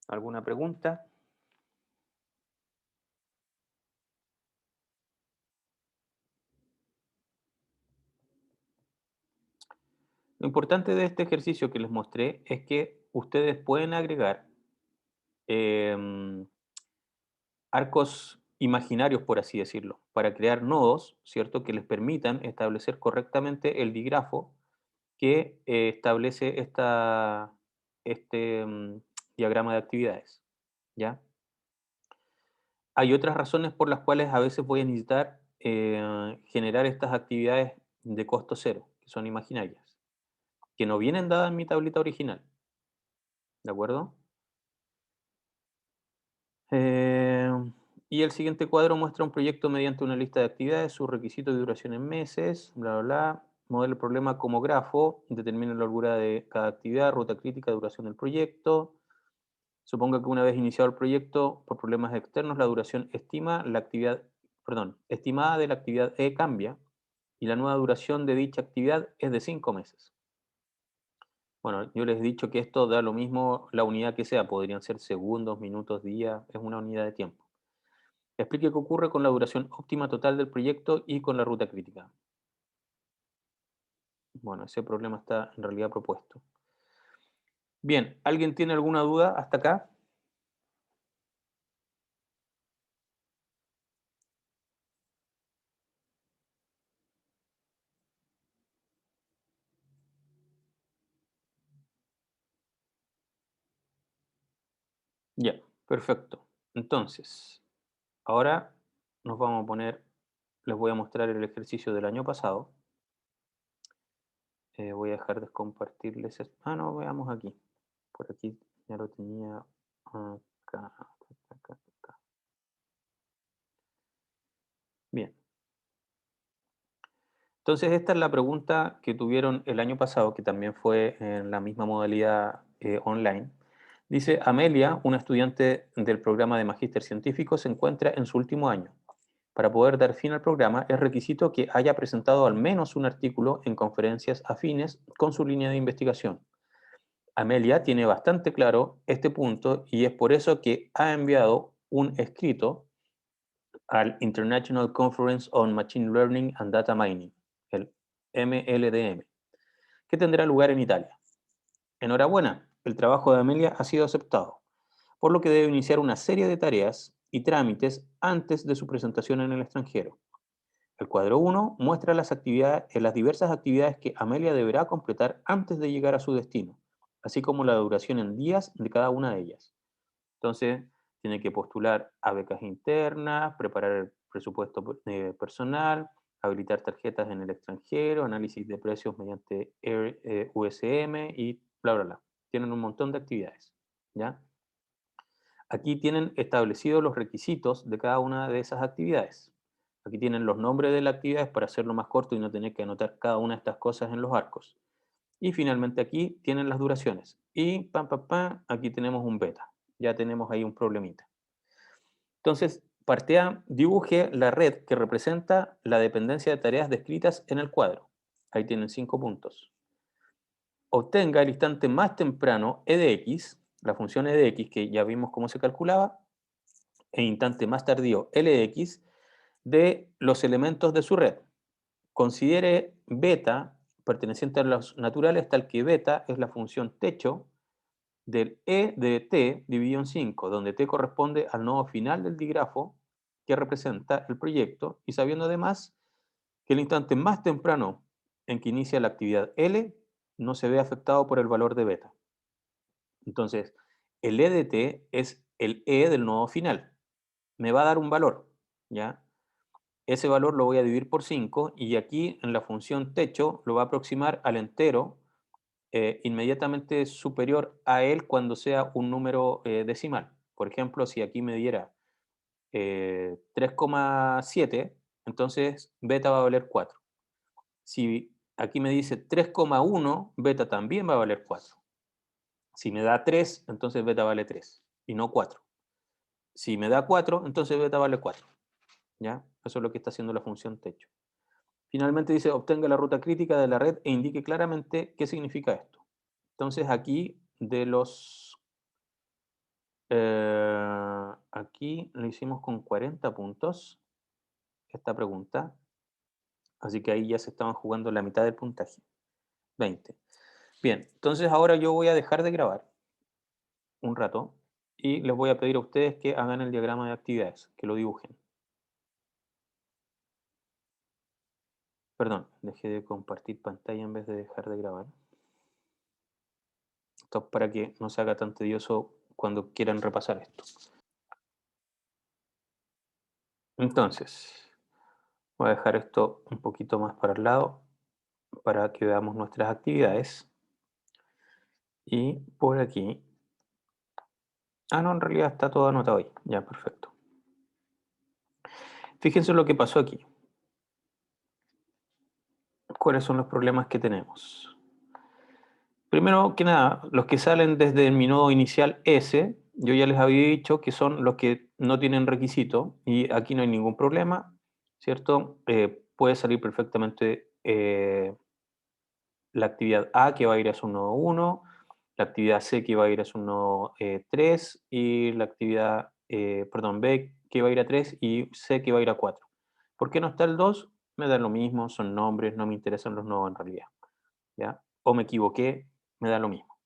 ¿Alguna pregunta? Lo importante de este ejercicio que les mostré es que ustedes pueden agregar em, arcos imaginarios, por así decirlo, para crear nodos, ¿cierto? Que les permitan establecer correctamente el digrafo que establece este diagrama de actividades, ¿ya? Hay otras razones por las cuales a veces voy a necesitar generar estas actividades de costo cero, que son imaginarias, que no vienen dadas en mi tablita original, ¿de acuerdo? Eh, y el siguiente cuadro muestra un proyecto mediante una lista de actividades, sus requisitos de duración en meses, bla, bla, bla. Modela el problema como grafo, determina la holgura de cada actividad, ruta crítica, duración del proyecto. Suponga que una vez iniciado el proyecto por problemas externos, la duración estimada de la actividad E cambia y la nueva duración de dicha actividad es de 5 meses. Bueno, yo les he dicho que esto da lo mismo la unidad que sea, podrían ser segundos, minutos, días, es una unidad de tiempo. Explique qué ocurre con la duración óptima total del proyecto y con la ruta crítica. Bueno, ese problema está en realidad propuesto. Bien, ¿alguien tiene alguna duda hasta acá? Ya, perfecto. Entonces, ahora nos vamos a poner, les voy a mostrar el ejercicio del año pasado. Voy a dejar de compartirles. No, veamos aquí. Por aquí ya lo tenía acá, acá, acá, acá. Entonces, esta es la pregunta que tuvieron el año pasado, que también fue en la misma modalidad online. Dice, Amelia, una estudiante del programa de Magíster Científico, se encuentra en su último año. Para poder dar fin al programa, es requisito que haya presentado al menos un artículo en conferencias afines con su línea de investigación. Amelia tiene bastante claro este punto y es por eso que ha enviado un escrito al International Conference on Machine Learning and Data Mining, el MLDM, que tendrá lugar en Italia. Enhorabuena, el trabajo de Amelia ha sido aceptado, por lo que debe iniciar una serie de tareas y trámites antes de su presentación en el extranjero. El cuadro 1 muestra las diversas actividades que Amelia deberá completar antes de llegar a su destino, así como la duración en días de cada una de ellas. Entonces, tiene que postular a becas internas, preparar el presupuesto personal, habilitar tarjetas en el extranjero, análisis de precios mediante USM y bla, bla, bla. Tienen un montón de actividades, ¿ya? Aquí tienen establecidos los requisitos de cada una de esas actividades. Aquí tienen los nombres de las actividades para hacerlo más corto y no tener que anotar cada una de estas cosas en los arcos. Y finalmente aquí tienen las duraciones. Y pam, pam, pam, aquí tenemos un beta. Ya tenemos ahí un problemita. Entonces, parte A, dibuje la red que representa la dependencia de tareas descritas en el cuadro. Ahí tienen 5 puntos. Obtenga el instante más temprano e de x, la función e de x que ya vimos cómo se calculaba, e instante más tardío L de x de los elementos de su red. Considere beta perteneciente a los naturales tal que beta es la función techo del E de t dividido en 5, donde t corresponde al nodo final del digrafo que representa el proyecto, y sabiendo además que el instante más temprano en que inicia la actividad L no se ve afectado por el valor de beta. Entonces, el E de t es el E del nodo final. Me va a dar un valor, ¿ya? Ese valor lo voy a dividir por 5 y aquí en la función techo lo va a aproximar al entero inmediatamente superior a él cuando sea un número decimal. Por ejemplo, si aquí me diera 3,7, entonces beta va a valer 4. Si aquí me dice 3,1, beta también va a valer 4. Si me da 3, entonces beta vale 3 y no 4. Si me da 4, entonces beta vale 4. ¿Ya? Eso es lo que está haciendo la función techo. Finalmente dice, obtenga la ruta crítica de la red e indique claramente qué significa esto. Entonces aquí aquí lo hicimos con 40 puntos, esta pregunta. Así que ahí ya se estaban jugando la mitad del puntaje, 20. Bien, entonces ahora yo voy a dejar de grabar un rato y les voy a pedir a ustedes que hagan el diagrama de actividades, que lo dibujen. Perdón, dejé de compartir pantalla en vez de dejar de grabar. Esto es para que no se haga tan tedioso cuando quieran repasar esto. Entonces, voy a dejar esto un poquito más para el lado para que veamos nuestras actividades. Y por aquí... Ah, no, en realidad está todo anotado ahí. Ya, perfecto. Fíjense lo que pasó aquí. ¿Cuáles son los problemas que tenemos? Primero que nada, los que salen desde mi nodo inicial S, yo ya les había dicho que son los que no tienen requisito y aquí no hay ningún problema, ¿cierto? Puede salir perfectamente la actividad A que va a ir a su nodo 1, la actividad C que va a ir a su nodo 3 y la actividad, perdón, B que va a ir a 3 y C que va a ir a 4. ¿Por qué no está el 2? Me da lo mismo, son nombres, no me interesan los nodos en realidad, ¿ya? O me equivoqué, me da lo mismo.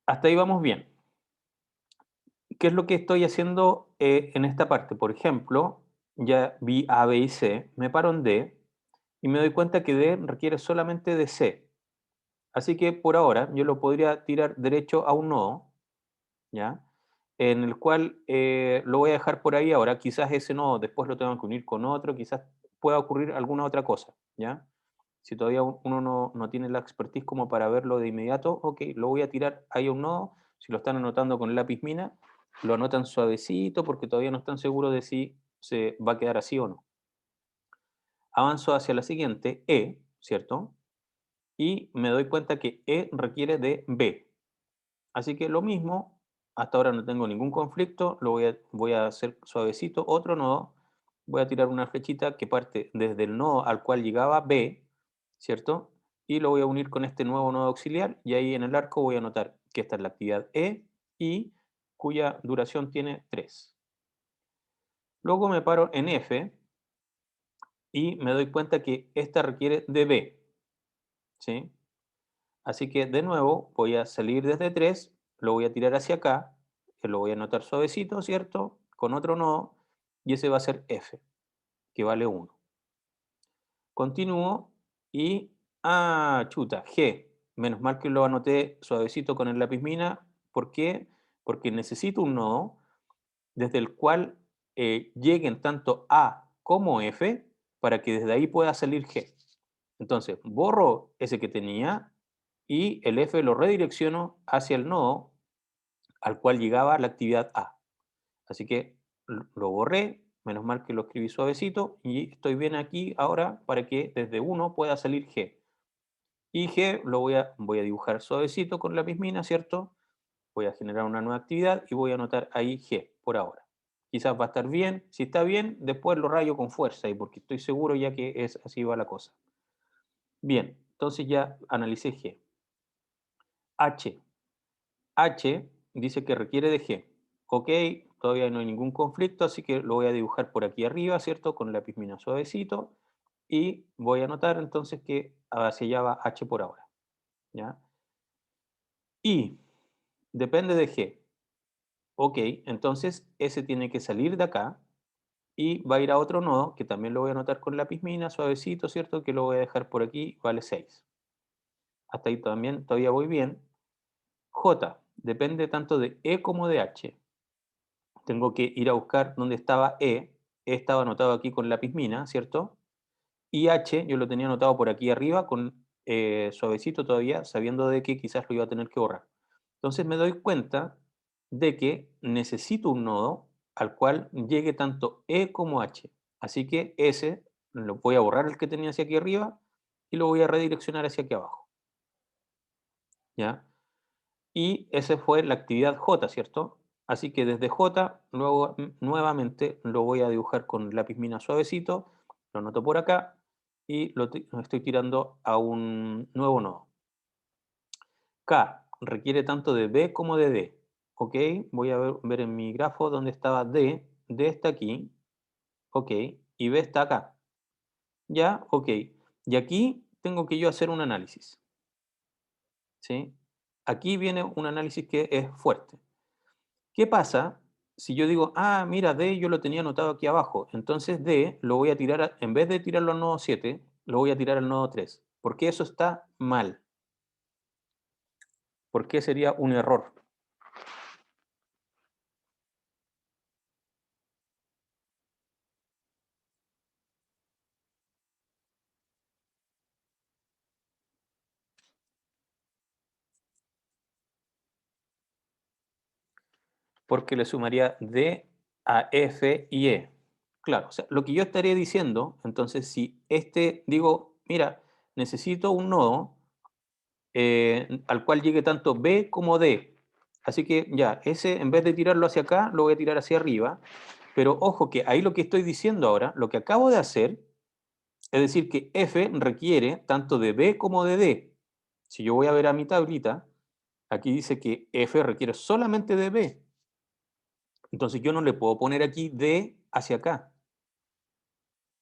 Hasta ahí vamos bien. ¿Qué es lo que estoy haciendo en esta parte? Por ejemplo, ya vi A, B y C, me paro en D y me doy cuenta que D requiere solamente de C. Así que por ahora yo lo podría tirar derecho a un nodo, ¿ya? En el cual lo voy a dejar por ahí ahora. Quizás ese nodo después lo tengo que unir con otro, quizás pueda ocurrir alguna otra cosa, ¿ya? Si todavía uno no tiene la expertise como para verlo de inmediato, ok, lo voy a tirar ahí a un nodo. Si lo están anotando con el lápiz mina, lo anotan suavecito porque todavía no están seguros de si se va a quedar así o no. avanzo hacia la siguiente, E, ¿cierto? Y me doy cuenta que E requiere de B. Así que lo mismo, hasta ahora no tengo ningún conflicto, voy a hacer suavecito otro nodo, voy a tirar una flechita que parte desde el nodo al cual llegaba B, ¿cierto? Y lo voy a unir con este nuevo nodo auxiliar y ahí en el arco voy a anotar que esta es la actividad E y cuya duración tiene 3. Luego me paro en F y me doy cuenta que esta requiere de B, ¿sí? Así que de nuevo voy a salir desde 3, lo voy a tirar hacia acá, que lo voy a anotar suavecito, ¿cierto? Con otro nodo, y ese va a ser F, que vale 1. Continúo y, chuta, G. Menos mal que lo anoté suavecito con el lápiz mina. ¿Por qué? Porque necesito un nodo desde el cual lleguen tanto A como F para que desde ahí pueda salir G. Entonces, borro ese que tenía y el F lo redirecciono hacia el nodo al cual llegaba la actividad A. Así que lo borré, menos mal que lo escribí suavecito y estoy bien aquí ahora para que desde 1 pueda salir G. Y G lo voy a dibujar suavecito con la mina, ¿cierto? Voy a generar una nueva actividad y voy a anotar ahí G por ahora. Quizás va a estar bien, si está bien, después lo rayo con fuerza y porque estoy seguro ya que es así va la cosa. Bien, entonces ya analicé G. H. H dice que requiere de G. Ok, todavía no hay ningún conflicto, así que lo voy a dibujar por aquí arriba, ¿cierto? Con lápiz mina suavecito. Y voy a anotar entonces que hacia allá va H por ahora. ¿Ya? Y depende de G. Ok, entonces ese tiene que salir de acá y va a ir a otro nodo, que también lo voy a anotar con lápiz mina suavecito, ¿cierto? Que lo voy a dejar por aquí, vale 6. Hasta ahí también todavía voy bien. J depende tanto de E como de H. Tengo que ir a buscar dónde estaba E. E estaba anotado aquí con lápiz mina, ¿cierto? Y H yo lo tenía anotado por aquí arriba con suavecito todavía, sabiendo de que quizás lo iba a tener que borrar. Entonces me doy cuenta de que necesito un nodo al cual llegue tanto E como H. Así que ese lo voy a borrar el que tenía hacia aquí arriba y lo voy a redireccionar hacia aquí abajo. ¿Ya? Y esa fue la actividad J, ¿cierto? Así que desde J, luego nuevamente lo voy a dibujar con lápiz mina suavecito, lo anoto por acá y lo estoy tirando a un nuevo nodo. K requiere tanto de B como de D. Ok, voy a ver en mi grafo dónde estaba D. D está aquí, ok, y B está acá. Ya, ok. Y aquí tengo que yo hacer un análisis, ¿sí? Aquí viene un análisis que es fuerte. ¿Qué pasa si yo digo, mira, D yo lo tenía anotado aquí abajo, entonces D lo voy a tirar, en vez de tirarlo al nodo 7, lo voy a tirar al nodo 3? ¿Por qué eso está mal? ¿Por qué sería un error? Porque le sumaría D a F y E. Claro, o sea, lo que yo estaría diciendo, entonces, si digo, mira, necesito un nodo al cual llegue tanto B como D. Así que ya, ese en vez de tirarlo hacia acá, lo voy a tirar hacia arriba. Pero ojo que ahí lo que estoy diciendo ahora, lo que acabo de hacer, es decir que F requiere tanto de B como de D. Si yo voy a ver a mi tablita, aquí dice que F requiere solamente de B. Entonces yo no le puedo poner aquí D hacia acá.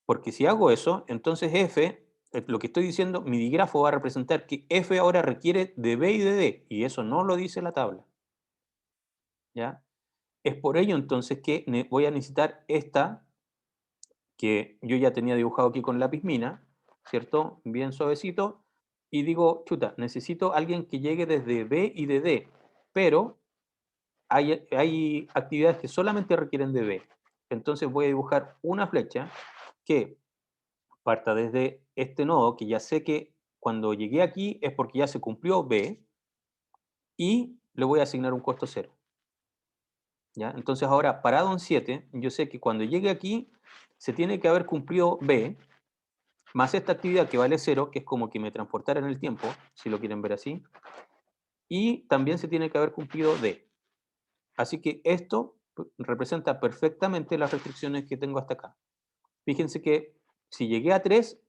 Porque si hago eso, entonces F, lo que estoy diciendo, mi digrafo va a representar que F ahora requiere de B y de D. Y eso no lo dice la tabla. ¿Ya? Es por ello entonces que voy a necesitar esta, que yo ya tenía dibujado aquí con lápiz mina, ¿cierto? Bien suavecito. Y digo, chuta, necesito alguien que llegue desde B y de D. Pero hay actividades que solamente requieren de B. Entonces voy a dibujar una flecha que parta desde este nodo, que ya sé que cuando llegué aquí es porque ya se cumplió B, y le voy a asignar un costo cero. ¿Ya? Entonces ahora, parado en 7, yo sé que cuando llegue aquí se tiene que haber cumplido B, más esta actividad que vale 0, que es como que me transportara en el tiempo, si lo quieren ver así, y también se tiene que haber cumplido D. Así que esto representa perfectamente las restricciones que tengo hasta acá. Fíjense que si llegué a 3,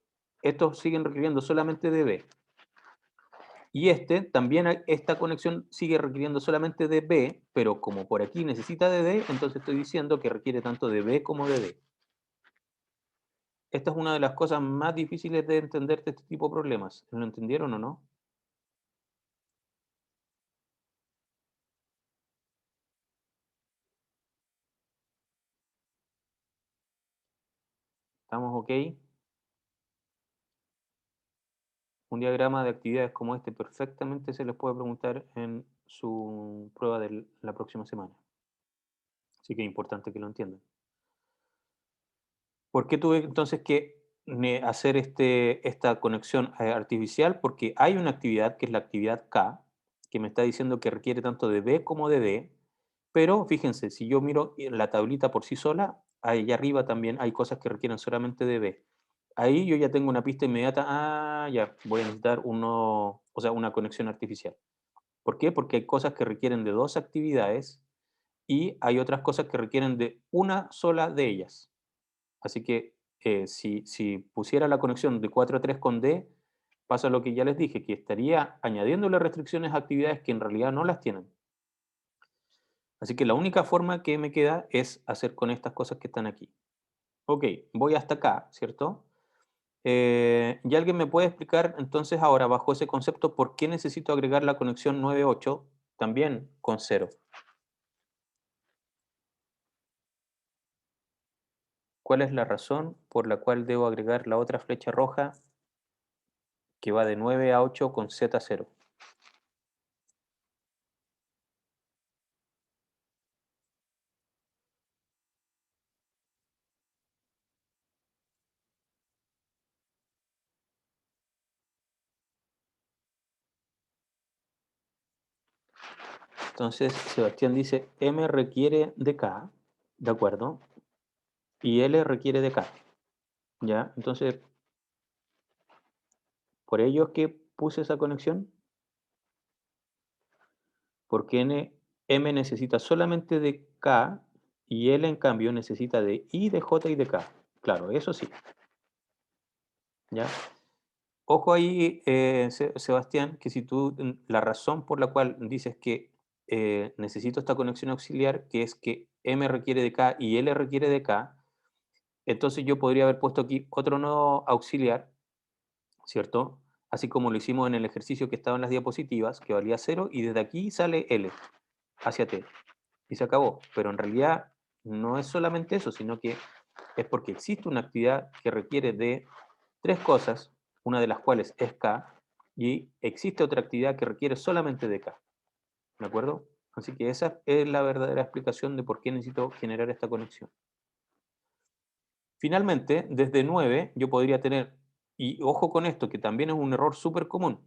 estos siguen requiriendo solamente de B. Y también esta conexión sigue requiriendo solamente de B, pero como por aquí necesita de D, entonces estoy diciendo que requiere tanto de B como de D. Esta es una de las cosas más difíciles de entender de este tipo de problemas. ¿Lo entendieron o no? ¿Estamos ok? Un diagrama de actividades como este perfectamente se les puede preguntar en su prueba de la próxima semana. Así que es importante que lo entiendan. ¿Por qué tuve entonces que hacer esta conexión artificial? Porque hay una actividad que es la actividad K, que me está diciendo que requiere tanto de B como de D, pero fíjense, si yo miro la tablita por sí sola, ahí arriba también hay cosas que requieren solamente de B. Ahí yo ya tengo una pista inmediata, ya, voy a necesitar o sea, una conexión artificial. ¿Por qué? Porque hay cosas que requieren de dos actividades y hay otras cosas que requieren de una sola de ellas. Así que si pusiera la conexión de 4 a 3 con D, pasa lo que ya les dije, que estaría añadiéndole restricciones a actividades que en realidad no las tienen. Así que la única forma que me queda es hacer con estas cosas que están aquí. Ok, voy hasta acá, ¿cierto? ¿Y alguien me puede explicar entonces ahora, bajo ese concepto, por qué necesito agregar la conexión 9.8 también con 0? ¿Cuál es la razón por la cual debo agregar la otra flecha roja que va de 9 a 8 con Z0? Entonces, Sebastián dice, M requiere de K, ¿de acuerdo? Y L requiere de K, ¿ya? Entonces, por ello es que puse esa conexión, porque M necesita solamente de K y L en cambio necesita de I, de J y de K. Claro, eso sí, ¿ya? Ojo ahí, Sebastián, que si tú, la razón por la cual dices que necesito esta conexión auxiliar, que es que M requiere de K y L requiere de K, entonces yo podría haber puesto aquí otro nodo auxiliar, ¿cierto? Así como lo hicimos en el ejercicio que estaba en las diapositivas, que valía 0, y desde aquí sale L hacia T. Y se acabó. Pero en realidad no es solamente eso, sino que es porque existe una actividad que requiere de tres cosas, una de las cuales es K, y existe otra actividad que requiere solamente de K. ¿De acuerdo? Así que esa es la verdadera explicación de por qué necesito generar esta conexión. Finalmente, desde 9 yo podría tener, y ojo con esto, que también es un error súper común,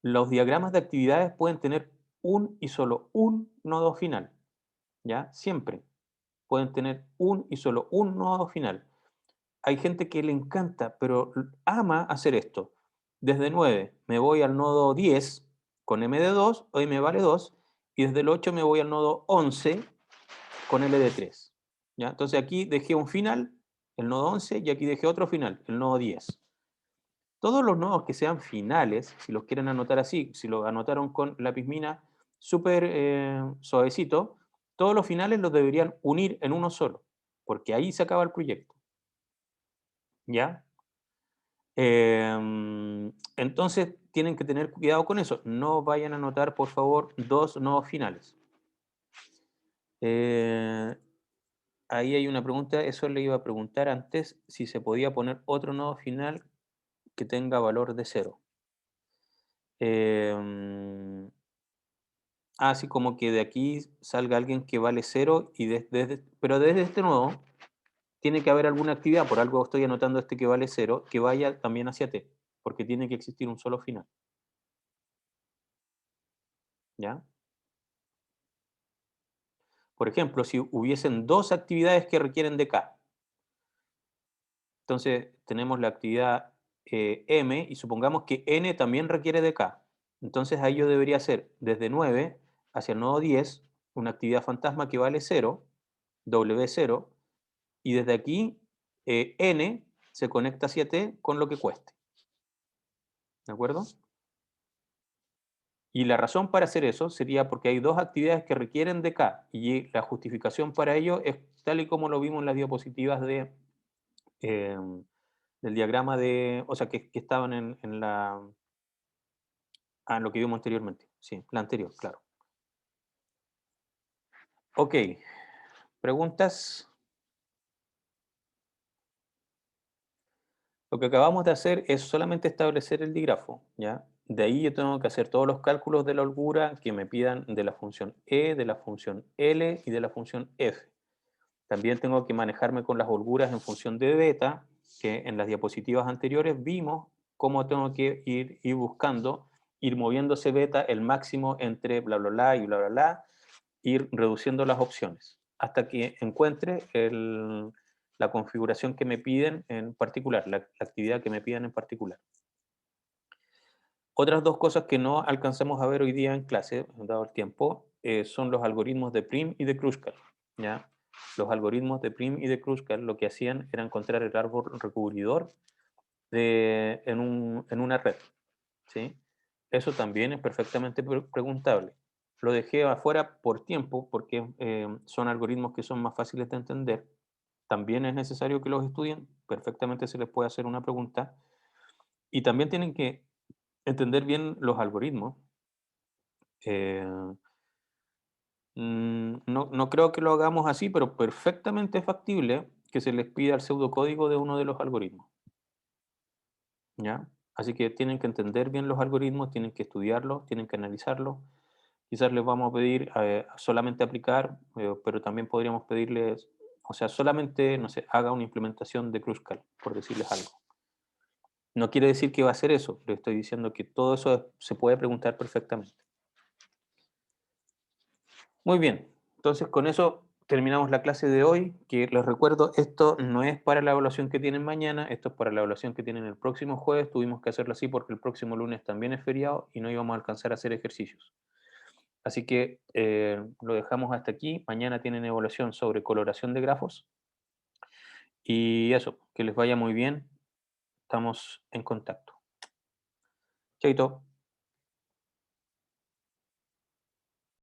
los diagramas de actividades pueden tener un y solo un nodo final, ¿ya? Siempre pueden tener un y solo un nodo final. Hay gente que le encanta, pero ama hacer esto. Desde 9 me voy al nodo 10 con M de 2, hoy me vale 2, y desde el 8 me voy al nodo 11 con L de 3. ¿Ya? Entonces aquí dejé un final, el nodo 11, y aquí dejé otro final, el nodo 10. Todos los nodos que sean finales, si los quieren anotar así, si lo anotaron con lápiz mina súper suavecito, todos los finales los deberían unir en uno solo, porque ahí se acaba el proyecto. ¿Ya? Entonces tienen que tener cuidado con eso. No vayan a anotar, por favor, dos nodos finales. Eh, Ahí hay una pregunta, eso le iba a preguntar antes, si se podía poner otro nodo final que tenga valor de 0. Así como que de aquí salga alguien que vale 0, pero desde este nodo tiene que haber alguna actividad, por algo estoy anotando este que vale 0, que vaya también hacia t, porque tiene que existir un solo final. ¿Ya? Por ejemplo, si hubiesen dos actividades que requieren de k, entonces tenemos la actividad M y supongamos que N también requiere de K. Entonces ahí yo debería hacer desde 9 hacia el nodo 10 una actividad fantasma que vale 0, W0, y desde aquí N se conecta hacia T con lo que cueste. ¿De acuerdo? Y la razón para hacer eso sería porque hay dos actividades que requieren de K y la justificación para ello es tal y como lo vimos en las diapositivas eh, del diagrama de, o sea, que estaban en lo que vimos anteriormente. Sí, la anterior, claro. Ok, preguntas. Lo que acabamos de hacer es solamente establecer el digrafo, ¿ya? De ahí yo tengo que hacer todos los cálculos de la holgura que me pidan de la función E, de la función L y de la función F. También tengo que manejarme con las holguras en función de beta, que en las diapositivas anteriores vimos cómo tengo que ir buscando, ir moviéndose beta el máximo entre bla, bla, bla y bla, bla, bla, ir reduciendo las opciones hasta que encuentre la configuración que me piden en particular, la actividad que me piden en particular. Otras dos cosas que no alcanzamos a ver hoy día en clase, dado el tiempo, son los algoritmos de Prim y de Kruskal, ¿ya? Los algoritmos de Prim y de Kruskal lo que hacían era encontrar el árbol recubridor en una red, ¿sí? Eso también es perfectamente preguntable. Lo dejé afuera por tiempo porque son algoritmos que son más fáciles de entender. También es necesario que los estudien, perfectamente se les puede hacer una pregunta. Y también tienen que entender bien los algoritmos. Eh, no creo que lo hagamos así, pero perfectamente es factible que se les pida el pseudocódigo de uno de los algoritmos, ¿ya? Así que tienen que entender bien los algoritmos, tienen que estudiarlos, tienen que analizarlos. Quizás les vamos a pedir solamente aplicar, pero también podríamos pedirles, o sea, solamente, no sé, haga una implementación de Kruskal, por decirles algo. No quiere decir que va a hacer eso, le estoy diciendo que todo eso se puede preguntar perfectamente. Muy bien, entonces con eso terminamos la clase de hoy, que les recuerdo, esto no es para la evaluación que tienen mañana, esto es para la evaluación que tienen el próximo jueves, tuvimos que hacerlo así porque el próximo lunes también es feriado y no íbamos a alcanzar a hacer ejercicios. Así que lo dejamos hasta aquí, mañana tienen evaluación sobre coloración de grafos y eso, que les vaya muy bien, estamos en contacto. Chaito.